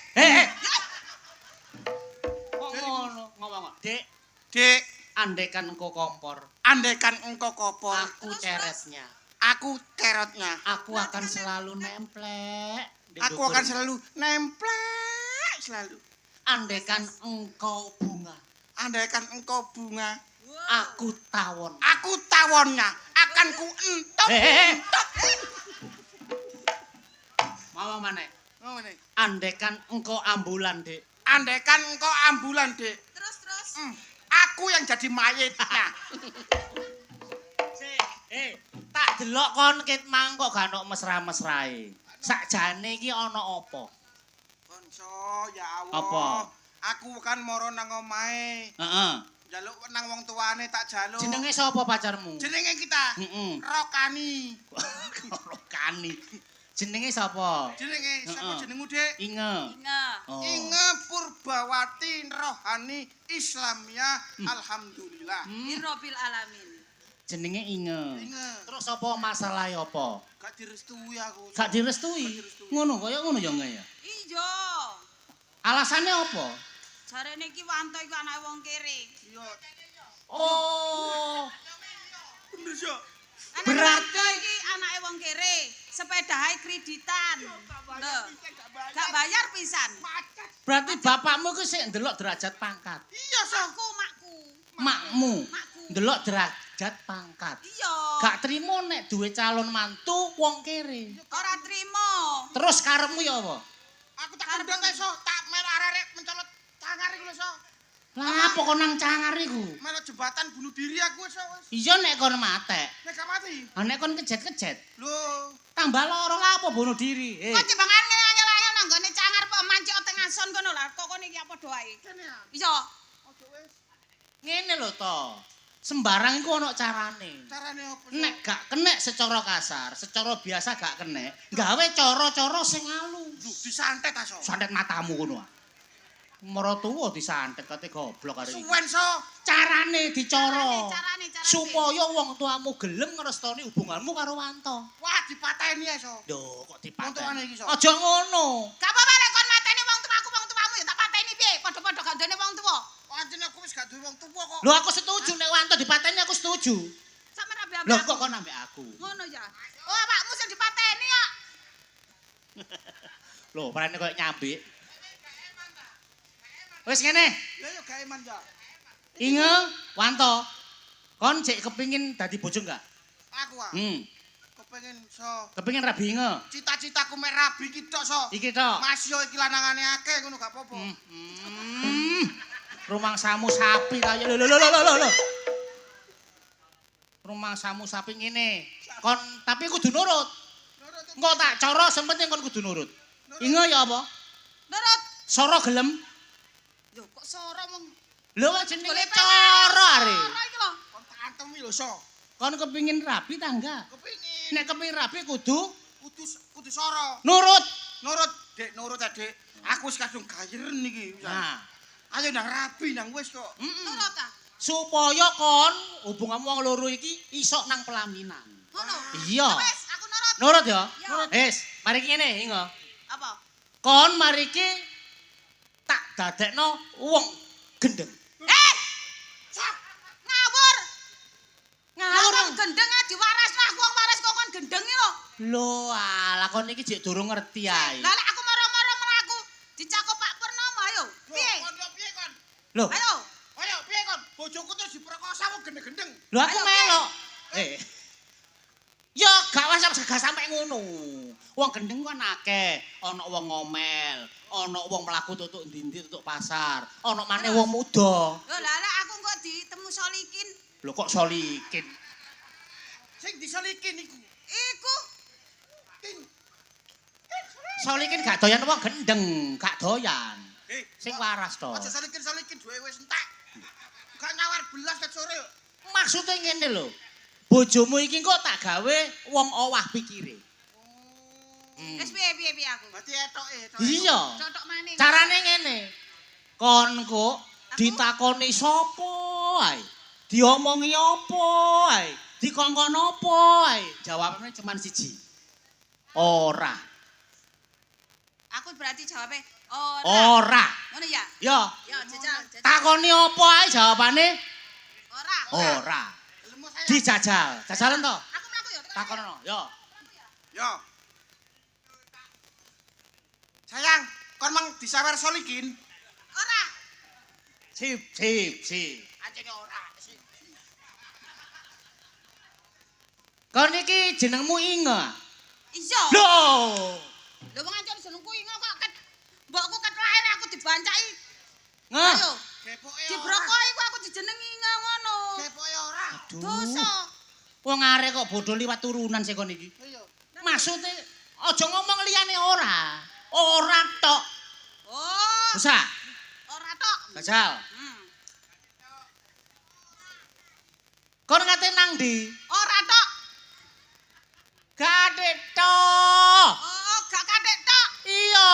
Kok ngono ngomong kok. Dik, Dek, andekan engko kompor, andekan engko kopor, aku ceretnya. aku kerotnya. Aku akan selalu nemplek. di Aku dukur. akan selalu nemplek selalu. Andekan engkau bunga, Andaikan engkau bunga, aku tawon. aku tawonnya akan ku entok. Mau mana? Oh, ini. Andekan engkau ambulan, Dek. Andaikan engkau ambulan, Dek. Terus. Aku yang jadi mayitnya. Tak delok kon ket mang kok gak ono mesra-mesrae. Sakjane iki ana apa? Konco, ya Allah. Apa? Aku kan moro nang omahe. Heeh. Jaluk nang wong tuane tak jaluk. Jenenge sapa pacarmu? Jenenge kita. Heeh. Rokani. Rokani. Jenenge sapa? Jenenge sapa Heeh. jenengmu, Dik? Inge. Oh. Inge Purbawati Rohani Islamiyah. Alhamdulillah. Rabbil alamin. Jenenge Inge. Inge. Terus apa masalahe apa? Gak direstui aku. Gak direstui. Ngono kaya ngono ya Nge ya. Iya. Alasane apa? Jarene iki Wanto iku anake wong kere. Iya. Oh. Bener ya. Berarti iki anake wong kere, sepedahe kreditan. Lho, gak bayar pisan. berarti bapakmu ku sik ndelok derajat pangkat. Iya, so. Makku. Makmu Makku. ndelok derajat pangkat. Iya. Gak trimo nek duwe calon mantu wong kere. Ora trimo. Terus karepmu ya apa? Aku tak kendhot ae, so. Tak melu arek mencolot cangar iku lho, so. Lah apa kok nang cangar iku? Melu jembatan bunuh diri aku, so. Iya nek kon matek. Nek gak mati. Ah nek kon kejet-kejet, Lho. tambah lara lah apa bunuh diri. Kok timbangan angel-angel nang gone cangar kok mancik teng ason kono lho. Kok kene iki apa doae? Kene ya. Iya. Ojo wis. Ngene lho to. Sembarang iku ana carane. Carane opo? Nek gak kenek secara kasar, secara biasa gak kenek, gawe cara-cara sing alus. Disantet ta, so. Santet matamu ngono. Mara tuwa disantet kate goblok arek iki. Suwen, so. Carane dicara. Carane. Supaya wong tuamu gelem ngrestoni hubunganmu karo Wanto. Wah, dipateni ae, so. Lho, kok Wong tuane iki, dipateni? so. Aja ngono. Gak apa-apa nek kon mateni wong tuaku wong tuamu ya tak pateni piye? Padha-padha gak ndene wong tuwa. Anjene aku wis gak duwe wong tuwa kok. Lho aku setuju nek Wanto dipateni aku setuju. Sampe rabi ambek Lho aku. kok kon ambek aku. Ngono ya. Oh, awakmu sing dipateni ya. Lho, parane koyo nyambik. Wis ngene, Ya yo gawe man, ya. Inge, Wanto. Kon cek kepingin dadi bojo enggak? Aku ah. Kepengin, so. Kepingin rabi Inge. Cita-citaku mek rabi ki tok, so. Iki tok. Mas yo iki lanangane akeh ngono gak apa-apa. Rumangsamu sapi kaya lho. Rumangsamu sapi ngene. Kon tapi kudu nurut. Engko tak cara sing penting kon kudu nurut. Inge ya apa? Nurut. Sora gelem. Lho kok sora mong Lho jenenge cara are. Ora iki lho. Kon tak antemi lho, so. Kon kepingin rabi ta enggak? Kepengin. Nek kepingin rabi kudu Kudu soro. nurut. Nurut, Dek, nurut ya, Dek. Aku wis kadung gayeren iki. Nah, Ayo nang rabi nang wis kok. Nurut ta? supaya kon hubunganmu wong loro iki iso nang pelaminan. Ngono. Iya. Wes, aku nurut. Nurut ya? Iya. Wis, mari ngene, Ingo. Apa? Kon mari ki tak dadekno wong gendeng. Ngawur. Ngawur. Wong gendeng aja diwarasno aku wong waras kok kon gendeng iki lho. Lho, alah kon iki jek durung ngerti ae. Lah lek aku moro-moro mlaku dicakup Pak Purnomo ayo. Piye? Kon yo piye kon? Lho, Ayo. Ayo piye kon? Bojoku terus diperkosa wong gendeng-gendeng. lho aku Ayo, melok. Ya gak sampe ngono. Wong gendeng kan akeh, ana wong ngomel, ana wong mlaku tutuk ndi-ndi tutuk pasar, ana maneh wong muda. Lho lah lek aku kok ditemu Solikin. Lho kok solikin. Sing diselikin iku. Iku Ting. Solikin gak doyan wong gendeng, gak doyan. Sing kok- waras to. Aja selikin duwe wis entek. Gak nyawar belas ket sore. Maksude ngene lho. Bojomu iki kok tak gawe wong owah pikire. wis piye aku. Berarti etoke. Iya. Cotok maning. Carane ngene. Kon kok ditakoni sapa ae. Diomongi apa ae. Dikongkon apa ae. Jawabane cuma siji. Ora. Aku berarti jawabnya ora. Ora. Ngono ya? Ya, Ya jajal. takoni apa ae jawabane Ora. ora. Lemu saya. Dijajal. Jajalan to? Aku mlaku ya. Takono. Ya. Yo. Sayang, Kon mang disawer solikin. Ora. Sip. Anjene ora. Kon iki jenengmu Inga. Iya. Loh. Lho wong ancen jenengku Inga kok mbokku ket lair aku dibancaki. Ngeh. Ayo. Kepoke Dibrokoki ku aku dijenengi Inga ngono. Kepoke ora. Dosa. Wong arek kok bodho liwat turunan sik kon iki. Iya. Maksude aja ngomong liyane ora. Ora tok. Oh. Bisa. Ora tok. Gajal. Hmm. Kon ngate nang ndi? Ora tok. Gade tok. Oh, gak kathek tok. Iya.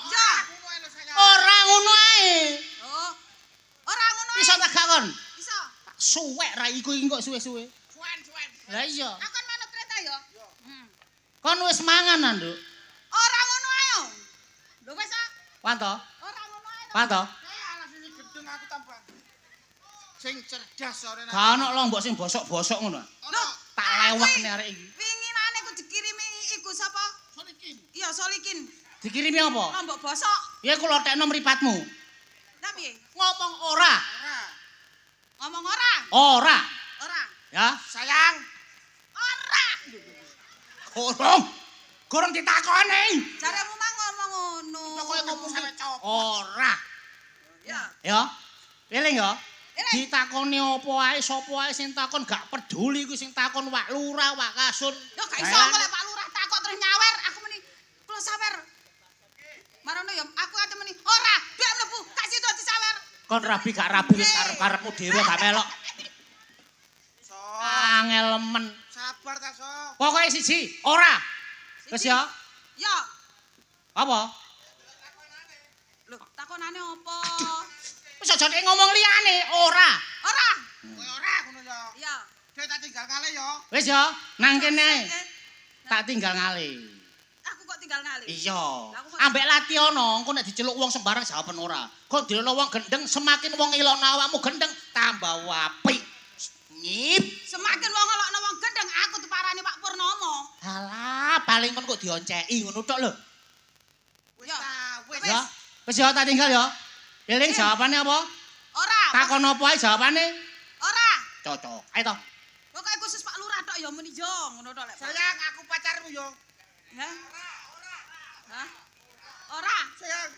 Ya. Ngono ae lho sayang. Ora ngono ae. Oh. Ora ngono ae. Iso tak gak kon? Iso. Suwek ra iku kok suwe-suwe. Suwen. Lah iya. Aku manut kereta ya. Kon wis mangan ta, Nduk? Ora ngono ae. Lho wis ah. Wanto? Ora ngono ae. Wanto? Saya alas ini gedung aku tambah. Sing cerdas sore nang. Gak ono lombok sing bosok-bosok ngono. Ono. Tak lewekne arek iki. Winginane ku dikirimi iku sapa? Solikin. Iya, Solikin. Dikirimi apa? Lombok bosok. Ya kula tekno mripatmu. Lah piye? Ngomong ora. Ora. Ngomong ora? Ora. Ora. Ya, Sayang. Ora. Gorong ditakoni. Jaremu mah ngomong ngono. Pokoke ngomong sampe cop. Ora. Ya. Ya. Eling ya. Eling. Ditakoni apa ae sapa ae sing takon gak peduli kuwi sing takon Wak Lurah, Wak Kasun. Yo gak iso kok lek Pak Lurah takok terus nyawer, aku meni kula sawer. Marono ya aku ate meni ora, biar mlebu, gak sido disawer. Kon rabi gak rabi wis karep-karepmu dhewe gak melok. So. Angel men. Sabar ta, So. Pokoke siji, ora. Wis ya. Ya. Apa? Lho, takonane apa? Wis aja nek ngomong liyane, ora. Ora. Kowe ora ngono ya. Ya. Dek tak tinggal kali ya. Wis ya, nang kene ae. Nah, Tak tinggal ngali. aku kok tinggal ngalih. Iya. Lah, aku kok- Ambek Lationo, engko nek diceluk wong sembarang jawaban ora. Kok dilokno wong gendeng, semakin wong ilokno awakmu gendeng, tambah apik. Nyip. Semakin wong ngelokno wong gendeng, aku diparani Pak Purnomo. Alah, paling kon kok dionceki ngono tok lho. Wis Ya. ta, wis. Ya. Wis ya tak tinggal ya. Eling jawabane apa? Ora. Takon apa ae jawabane? Ora. Cocok. Ayo to. Pokoke khusus Pak Lurah tok ya muni yo ngono tok lek. Sayang, aku pacarmu yo. Hah? Hah? Ora. Sayang.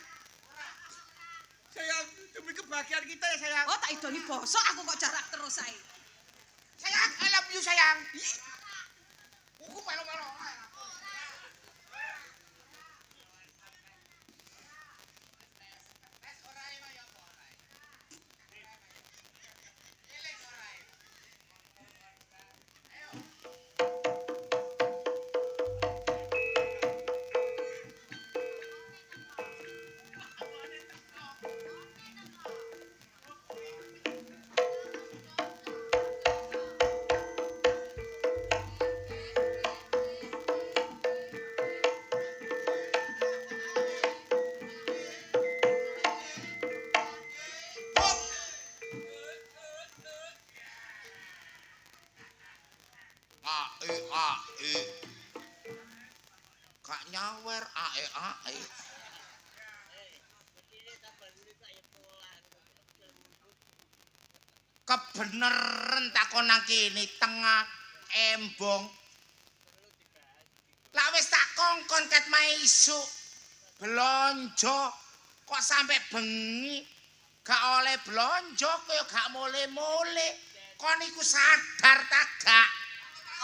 Sayang, demi kebahagiaan kita ya, sayang. Oh, tak idoni bosok aku kok jarak terus ae. Sayang, I love you, sayang. Aku melo-melo. Ae. Kak nyawer ae. Kebeneran takon nang kene tengah embong. Lah wis tak kongkon ket mae isuk. Blonjo kok sampe bengi gak oleh blonjo kaya gak mole-mole. Kon iku sadar ta gak?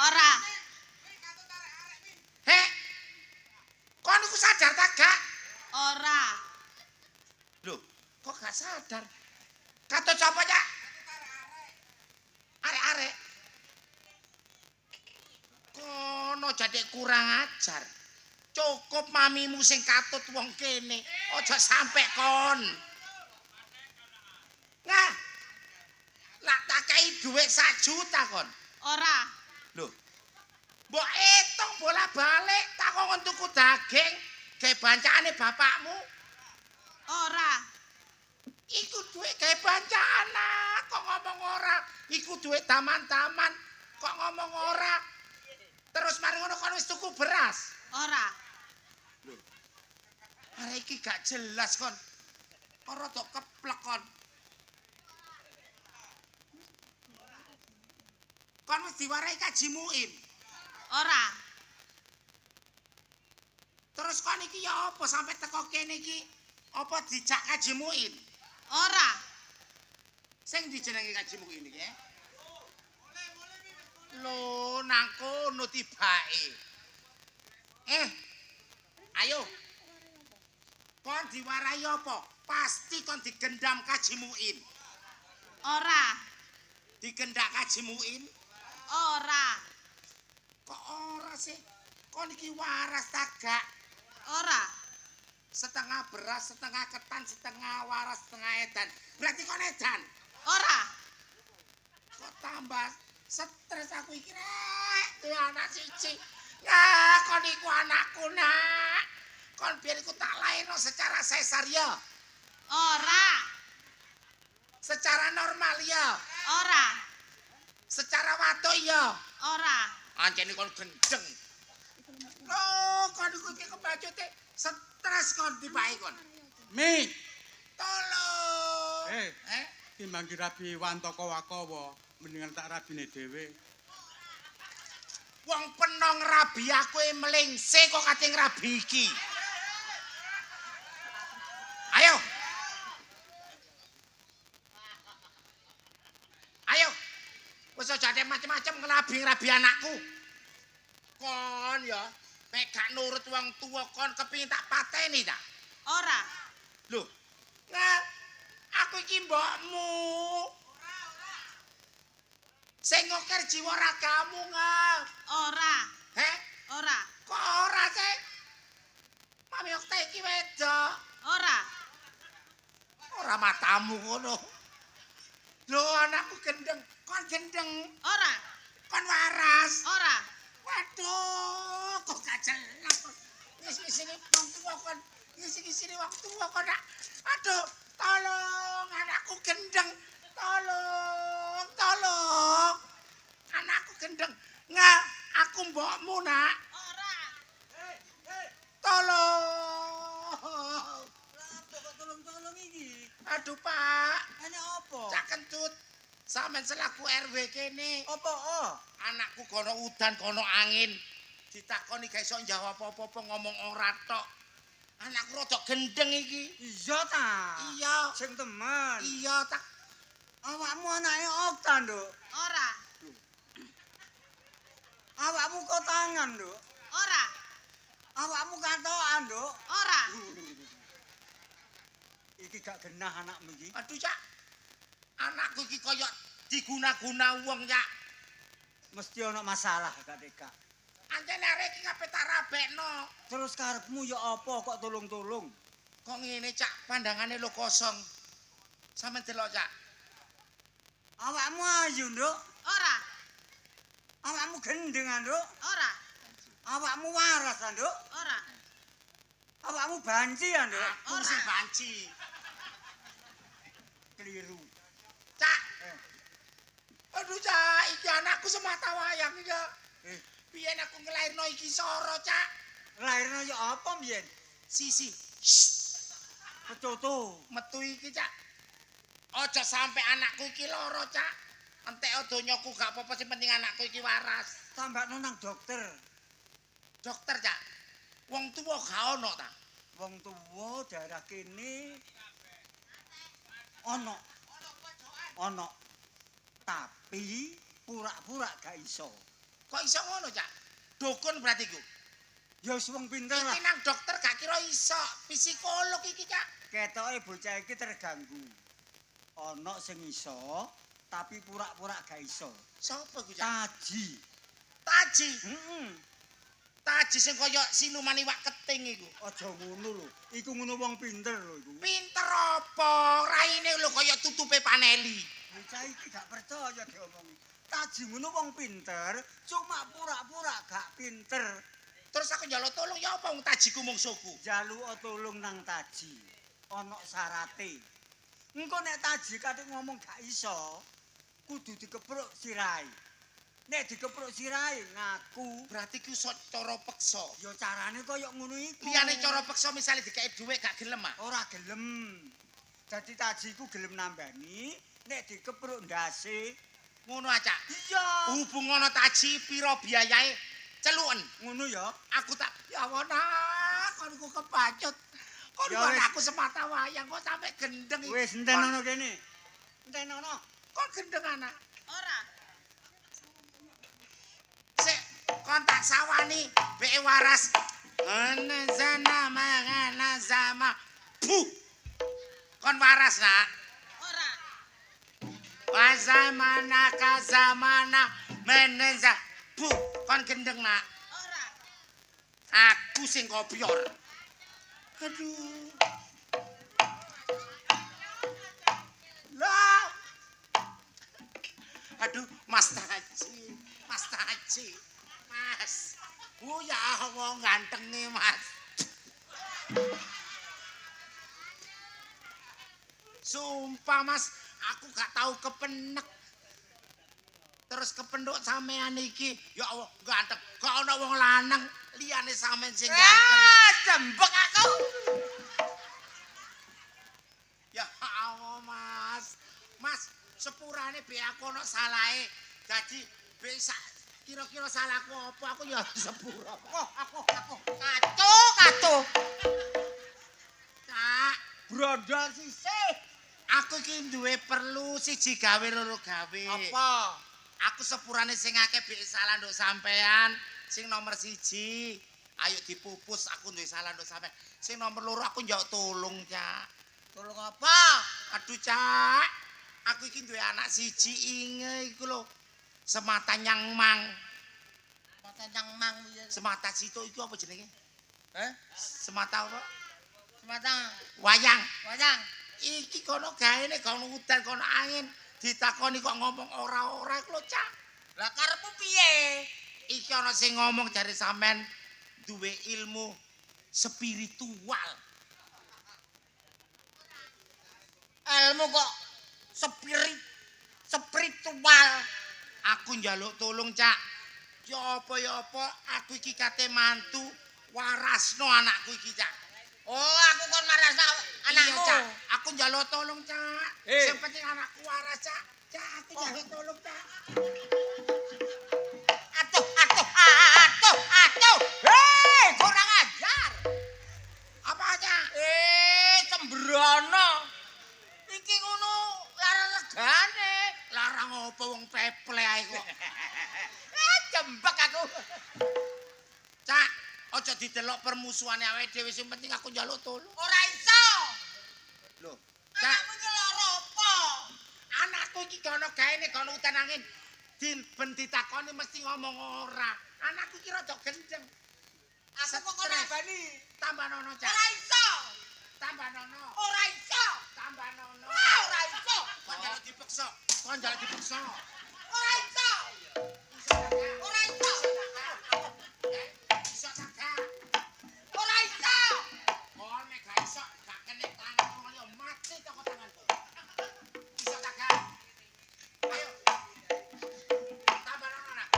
Ora. Heh. Kon iku sadar ta gak? Ora. Loh, kok gak sadar? Katut sapa, Cak? Arek-arek. Kono jadi kurang ajar. Cukup mamimu sing katut wong kene. Aja sampe kon. Nah. Lah tak kei dhuwit 1 juta kon. Ora. Loh. Mbok etung bola-balik takon tuku daging gawe bancane bapakmu. Ora. Iku duit gawe bancaan kok ngomong ora. Iku duit taman-taman kok ngomong ora. Terus mari ngono kon wis tuku beras. Ora. Arek iki gak jelas kon. Ora tok keplek kon. Kon wis diwarai Kaji Muin. Ora. Terus kon iki ya apa sampai teko kene iki? Apa dijak Kaji Muin? Ora. Sing dijenengi Kaji Muin iki, Lho, nang kono tibake. Ayo. Kon diwarai apa? Pasti kon digendam Kaji Muin. Ora. Digendak Kaji Muin? Ora. Kok ora sih? Kon iki waras ta gak? Ora. Setengah beras, setengah ketan, setengah waras, setengah edan. Berarti kon edan. Ora. Kok tambah stres aku iki rek. Duwe anak siji. Ya, kon iku anakku, Nak. Kon biyen iku tak lairno secara sesar ya. Ora. Secara normal ya. Ora. Secara watuk ya. Ora. Ancene kon gendeng. Loh, kon iku iki kebacute stres kon tibake kon. Mi, Tolong. timbang dirabi Wantaka Wakawa, mendingan tak rabine dhewe. Wong penong rabi aku melingse kok kate ngrabi iki. Ayo. Ayo. Wis aja macem-macem ngrabi-ngrabi anakku. Kon ya, nek gak nurut wong tuwa kon kepengin tak pateni ta? Ora. Loh. Nah, aku iki mbokmu. Sing ngokir jiwa ragamu nggak? Ora. Heh? Ora. Kok ora sih? Mami Okta iki wedok. Ora. Ora matamu ngono. Lho anakku gendeng, kon gendeng, Ora. kon waras. Ora. Waduh, kok gak jelas. Ngisi-ngisini wong tuwa kon. Ngisi-ngisini wong tuwa kon. Aduh, tolong anakku gendeng. Tolong, tolong. Anakku gendeng. Nggak, aku mbokmu, Nak. Ora. Tolong. Apa kok tolong-tolong iki? Aduh, Pak. Ana apa? Cak kentut. Sampeyan selaku RW kene. Apa Anakku kono udan, kono angin. Ditakoni gak iso njawab apa-apa ngomong ora tok. Anakku rada gendeng iki. Iya ta? Iya. Sing temen. Iya tak. Awakmu anake Okta, Nduk. Ora. Awakmu kotangan, Nduk. Ora. Awakmu katokan, Nduk. Ora. Iki gak genah anakmu iki. Aduh, Cak. Anakku iki koyo diguna-guna wong, Cak. Mesti ana masalah gak teka. Anjene arek iki kabeh tak rabekno. Terus karepmu ya apa kok tolong-tolong? Kok ngene, Cak, pandangane lo kosong. Sampe delok, Cak. Awakmu ayu, Nduk. Ora. Awakmu gendeng, Nduk. Ora. Awakmu waras, Nduk. Ora. Awakmu banci, Nduk. Aku sing banci. Keliru. Cak. Aduh, Cak, iki anakku semata wayang iki. Biyen aku ngelairno iki soro, Cak. Lairno ya apa mbiyen? Sisi. Pecoto. Metu iki, Cak. Aja sampe anakku iki lara, Cak. Entek donyaku gak apa-apa sing penting anakku iki waras. Tambakno nang dokter. Dokter, Cak. Wong tuwa gak ono ta? Wong tuwa daerah kene ono. Ono. Tapi pura-pura gak iso. Kok iso ngono, Cak? Dukun berarti ku. Ya wis wong pinter lah. Iki nang dokter gak kira iso. Psikolog iki, Cak. Ketoke bocah iki terganggu. Ono sing iso, tapi pura-pura gak iso. Sopo ku, Cak? Taji. Taji. Heeh. Taji sing kaya siluman iwak keting iku. Aja ngono lho. Iku ngono wong pinter lho iku. Pinter apa? Raine lho kaya tutupe paneli. Bocah iki gak percaya diomongi. Taji ngono wong pinter, cuma pura-pura gak pinter. Terus aku njaluk tolong ya apa wong tajiku mungsuhku? Jaluk tolong nang Taji. Ana syarate. Engko nek Taji kate ngomong gak iso, kudu dikepruk sirahe. Nek dikepruk sirahe ngaku. Berarti ku iso cara peksa. Ya carane kaya ngono iku. Liyane cara peksa misale dikeki dhuwit gak gelem ah. Ora gelem. Dadi taji iku gelem nambani, nek dikepruk ndase. Ngono acak. Iya. Hubung ana taji pira biayae celuken. Ngono ya. Aku tak ya wona kon ku kepacut. Kon Ya kon wis. aku semata wayang kok sampe gendeng. Wis entenono kene. Entenono. Kok gendeng anak. Ora. Sik kon tak sawani beke waras. Ana zana mangana zama. Bu. Kon waras nak. Ora. Wazamana kazamana meneza. Bu, kon gendeng nak. Ora. Aku sing kopior. Aduh. Lah. Aduh, Mas Taji. Mas Taji. Mas. Ya Allah ganteng nih, Mas. Sumpah, Mas, aku gak tahu kepenek. Terus kependuk sampean iki, ya Allah ganteng. Gak ana wong lanang liyane sampean sing ganteng. Jembek aku. Ya Allah, Mas. Mas, sepurane be aku ana salahe. Dadi be kira-kira salahku apa aku ya sepura. Aku. Kacau. Kak, Brondol sisih. aku iki duwe perlu siji gawe loro gawe. Apa? Aku sepurane sing akeh be salah nduk sampean. Sing nomor 1, ayo dipupus aku duwe salah nduk sampean. Sing nomor 2 aku njaluk tulung, Cak. Tolong apa? Aduh, Cak. Aku iki duwe anak siji inge iku lho. Semata nyangmang. Mata nyang mang ya. Semata situ iku apa jenenge? Semata apa? Sematang. Wayang. Wayang. Iki kono gaene kono udan kono angin. Ditakoni kok ngomong ora-ora iku lho, Cak. Lah karepmu piye? Iki ana sing ngomong jare sampean duwe ilmu spiritual. Ilmu kok spiritual. Aku njaluk tulung, Cak. Ya apa, aku iki kate mantu warasno anakku iki, Cak. Oh, aku kon maras anakmu. Iya, Cak. Aku njaluk tolong, Cak. Eh. Sing penting anakku waras, Cak. Cak, aku njaluk tolong, Cak. Atuh. Hei, kurang ajar. Apa, Cak? Sembrono. Iki ngono larang regane. Larang apa wong peple ae kok. Jembek aku. Cak, aja didelok permusuhane awake dhewe, sing penting aku njaluk tolong. Ora iso. Lho, Cak, Anakmu iki lara apa? anakku iki kono gaene kono udan angin. Ben ditakoni mesti ngomong ora. Anakku iki rada gendeng. Aku kok ora bani. Tambah nono, Cak. Ora iso. Tambah nono. Ora iso. Tambah nono. Ora iso. Kon njaluk dipeksa. Kon njaluk dipeksa. Ora iso. Ora iso. Iso Cak. Ora iso. Kon nek gak iso gak kene tanganmu yo mati toko tanganku. Iso Cak. Ayo. Tambah nono anak.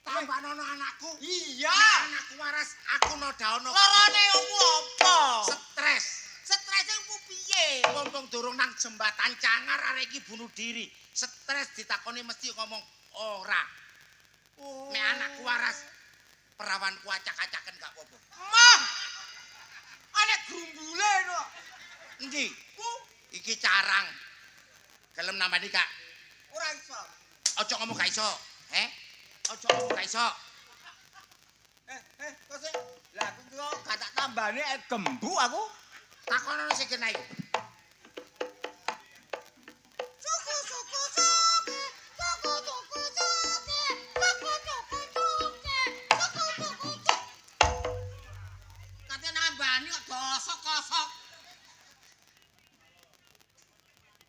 Tambah nono anakku. Iya. Nek anakku waras aku nodaono. Larane opo apa? Stres. Stres ku piye? Wong durung nang jembatan Cangar arek iki bunuh diri. Stres ditakoni mesti ngomong ora. Nek anakku waras perawanku acak-acaken gak apa-apa. Mah. Ana grumbule no. Endi? Iki carang. Gelem nambani Kak. Ora iso. Aja ngomong gak iso. Aja ngomong gak iso. Kok sih? Lah aku kok gak tak tambane gembu aku. Takonono sing kena iki. Kate nambani kok dosok-kosok.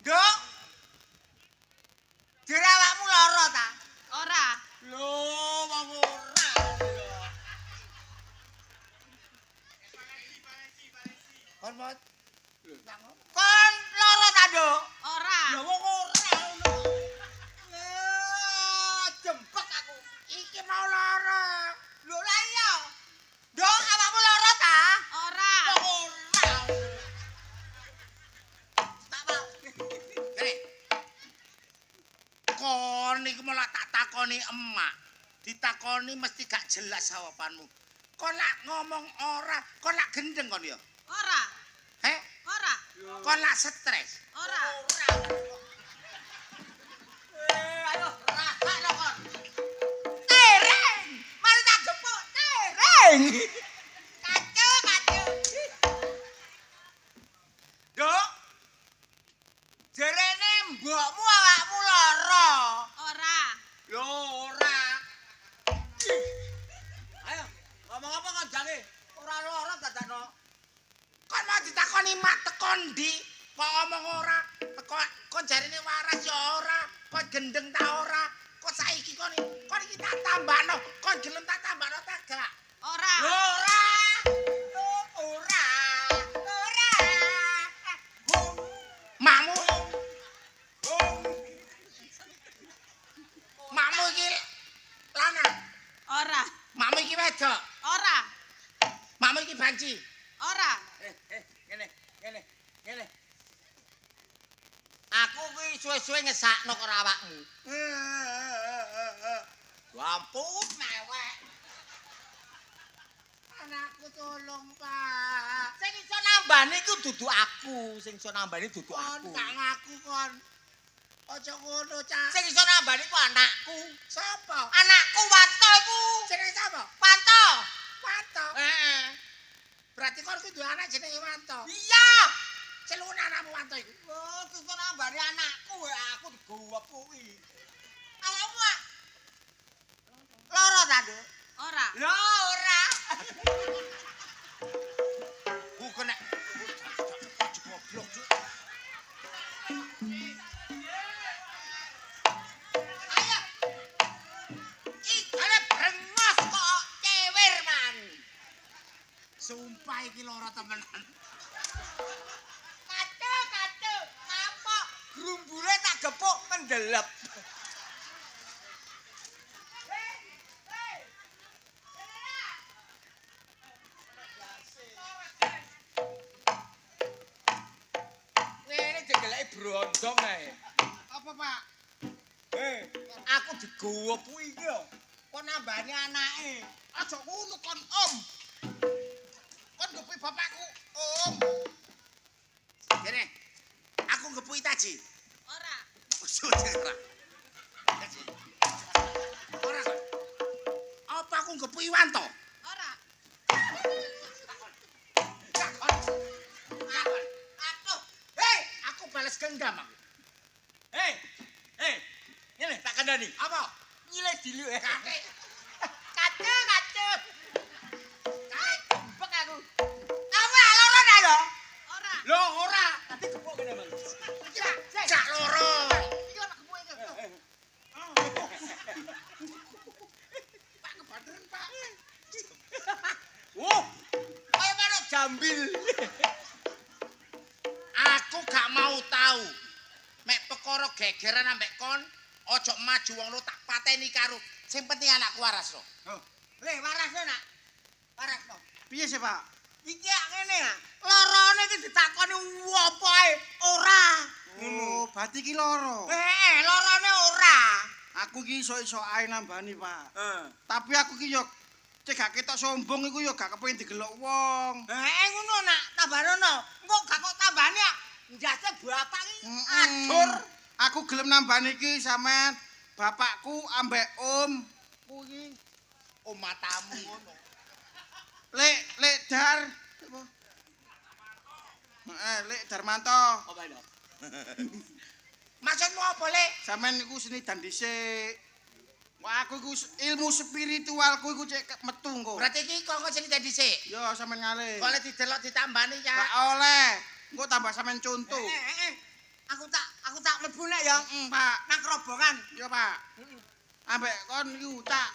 Dok. Dire awakmu lara ta? Ora. Lho, wong ora. Kon mot. Kon lara ta, Dok? Ora. Lah wong ora ngono. Ya, ditakoni emak, ditakoni mesti gak jelas jawabanmu. Kok lak ngomong ora, kok lak gendeng kon ya? Ora. Heh? Ora. Kok lak stres? Ora. Ayo, rasakno kon. Tereng! Mari tak gepuk, tereng! Kacau. Dok. Jerene mbokmu awakmu lara. Ora. Lho ora. Ayo, ngomong apa kon jange? Ora lara dadakno. Kon mau ditakoni mak teko ndi? Kok ngomong ora? Kok jarine waras ya ora? Kok gendeng ta ora? Kok saiki kon iki tak tambahno? Kon gelem tak tambahno ta gak? Ora. Lho ora. Ora. Ora. Makmu Makmu iki lanang. Ora. Makmu iki wedok. Ora. Makmu iki banci. Ora. Ngene. Aku kuwi suwe-suwe ngesakno karo awakmu. Ampun mewek. Anakku tolong, Pak. Sing iso nambani iku dudu aku, sing iso nambani dudu aku. Kon gak ngaku kon. Aja ngono, Cak. Sing iso nambani ku anakku. Sapa? Anakku Wanto iku. Jenenge sapa? Wanto. Wanto. Heeh. Berarti kon kudu anak jenenge Wanto. Iya. Celune anakmu Wanto iku. Oh, iso nambani anakku aku digowok kuwi. Awakmu ah. Lara ta, Nduk? Ora. Lho ora. Bukan nek goblok, Cuk. Ayo. Iki brengos kok cewir man. Sumpah iki lara temenan. Kacau. Apa? Grumbule tak gepuk mendelep. Ngene jegeleke brondong ae. Apa, Pak? Aku digowo kuwi iki lho. Kok nambani anake. Aja ngono kon, Om. Kon ngepuki bapakku, Om. Jene, aku ngepuki Taji. Ora. Ora. Taji. Ora kon. Apa aku ngepuki Wanto? Ora. Takon. Atuh. Hei, aku balas gendam aku. Hei. Ngene tak kandhani. Apa? Nyilih dilu. Kakek. Kacau. Kakek. Bek aku. Kamu lara ta yo? Ora. Lho ora. Tadi gepuk kene, Bang. Cak loro. Iki ana gepuk iki. Pak kebanderan, Pak. Kaya manuk jambil. Aku gak mau tahu. Mek perkara gegeran ambek kon, ojo maju wong lo tak pateni karo. Sing penting anakku waras lo. Le warasno nak. Warasno. Piye sih, Pak? Iki ak ngene ya. Larane iki ditakoni apa ae ora. Oh, berarti iki loro. Larane ora. Aku iki iso-iso ae nambani, Pak. Heeh. Tapi aku iki yo cek gak ketok sombong iku yo gak kepengin digelok wong. Ngono nak, tambanono. Engko gak kok tambane ya. Njase bapak iki Mm-mm. adur. Aku gelem nambani iki sampean bapakku ambek om Kuwi matamu ngono. Lek Dar. Lek Darmanto. Apa lho? Maksudmu apa, Le? Sampean niku seni dan dhisik. Wah, aku iku ilmu spiritualku iku cek metu engko. Berarti iki kok cerita dhisik. Yo sampean ngalih. Kalau didelok ditambani ya. Gak oleh. Engko tambah sampean contoh. Aku tak mlebu nek ya. Pak. Nang kerobongan. Yo, Pak. Ambek kon iku tak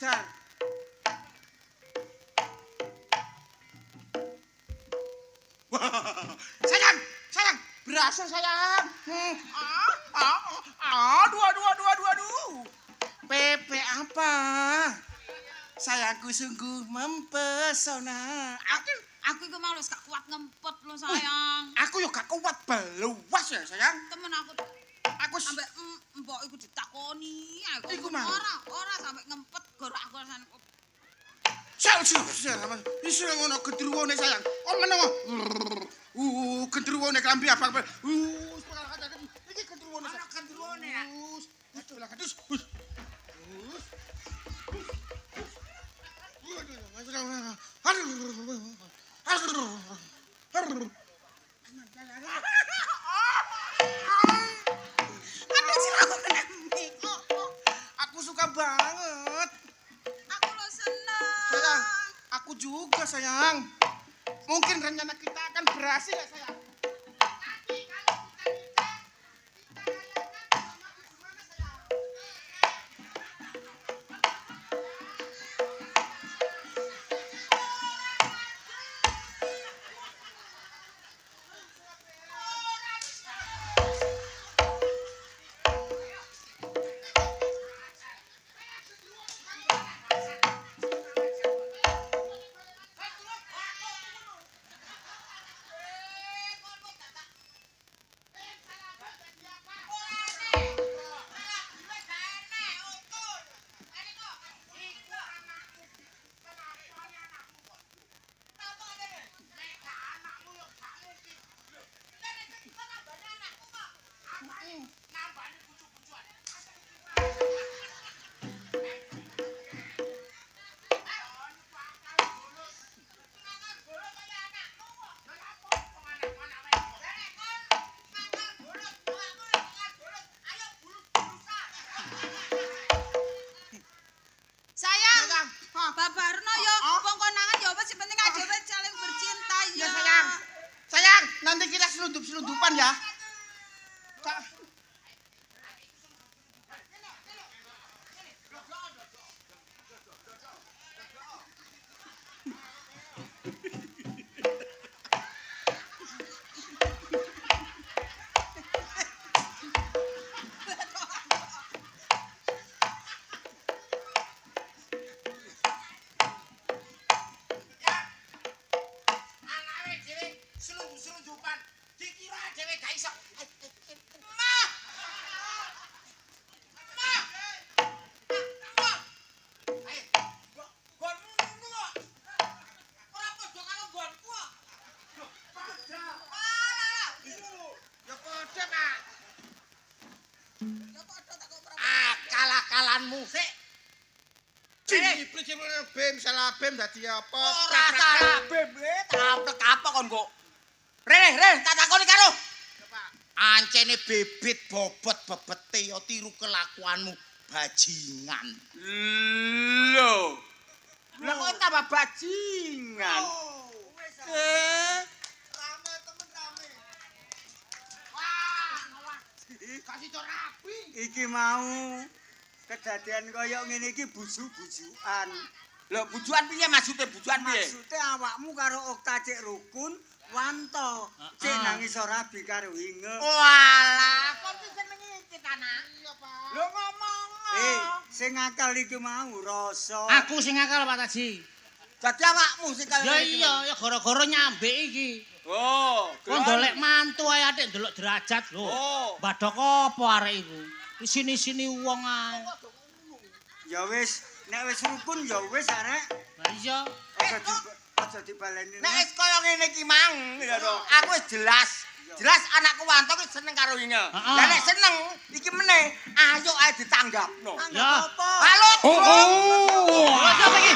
dar. Sayang, berhasil sayang. Aduh. Pepe apa? Sayangku sungguh mempesona. Aku iku mau wis gak kuat ngempet lho sayang. Aku yo gak kuat beluas ya, sayang. Temen aku. Aku ambek mbok iku ditakoni ae. Iku mah. Ora sampe ngempet gor aku rasane. Sel. Iso ngono gendruwone sayang. Oh meneng. Gendruwone klambi abang. Iki gendruwone. Ana gendruwone ya. Aduh lah kadus. Aduh siraku menemi. Aku suka banget. Aku lo seneng. Sayang, aku juga sayang. Mungkin rencana kita akan berhasil ya sayang. Tapi kalau kita nikah, kita rayakan bersama gimana sayang? Sayang. Sayang. Babarno yo wong konangan yo wis penting aja wis saling bercinta Ya ya. sayang. Sayang, nanti kita selundup-selundupan ya. Anake dhewe selundup-selundupan. Dikira dhewe gak iso. Mah. Gonmu kok. Ora padha karo gonku kok. Padha. Ya padha, Kak. Ya padha tak kok ora. Akal-akalanmu sik. Prinsip bem salah bem dadi apa? Ora salah bebe, taplek apa kon kok. Reh, tak takoni karo. Ancene bibit bobot bebete ya tiru kelakuanmu bajingan. Lho. Lah kok tambah bajingan. Rame temen rame. Wah, kasih cor rapi. Iki mau kejadian kaya ngene iki buju-bujukan. Lho bujuan piye maksudnya bujuan piye? Maksude awakmu karo Okta cek rukun, wanto cek nangis ora bi karo hinge. Walah, kok iki jenenge iki anak? Iya, Pak. Lho ngomong. Sing akal iki mau rasa. Aku sing akal Pak Taji. Dadi awakmu sing kaya Ya iya, ya gara-gara nyambek iki. Oh, Kok golek mantu ae atik ndelok derajat lho. Oh. Badhok apa arek iku? Sini-sini wong ae. Ya wis, nek wis rukun ya wis arek. Lah iya. Aja dibaleni. Nek wis kaya ngene iki mang, ya to. Aku wis jelas. Jelas anakku Wanto ki seneng karo Inge. Heeh. Lah nek seneng iki meneh, ayo ae ditanggapno. Ya. Halo. Oh. Apa iki?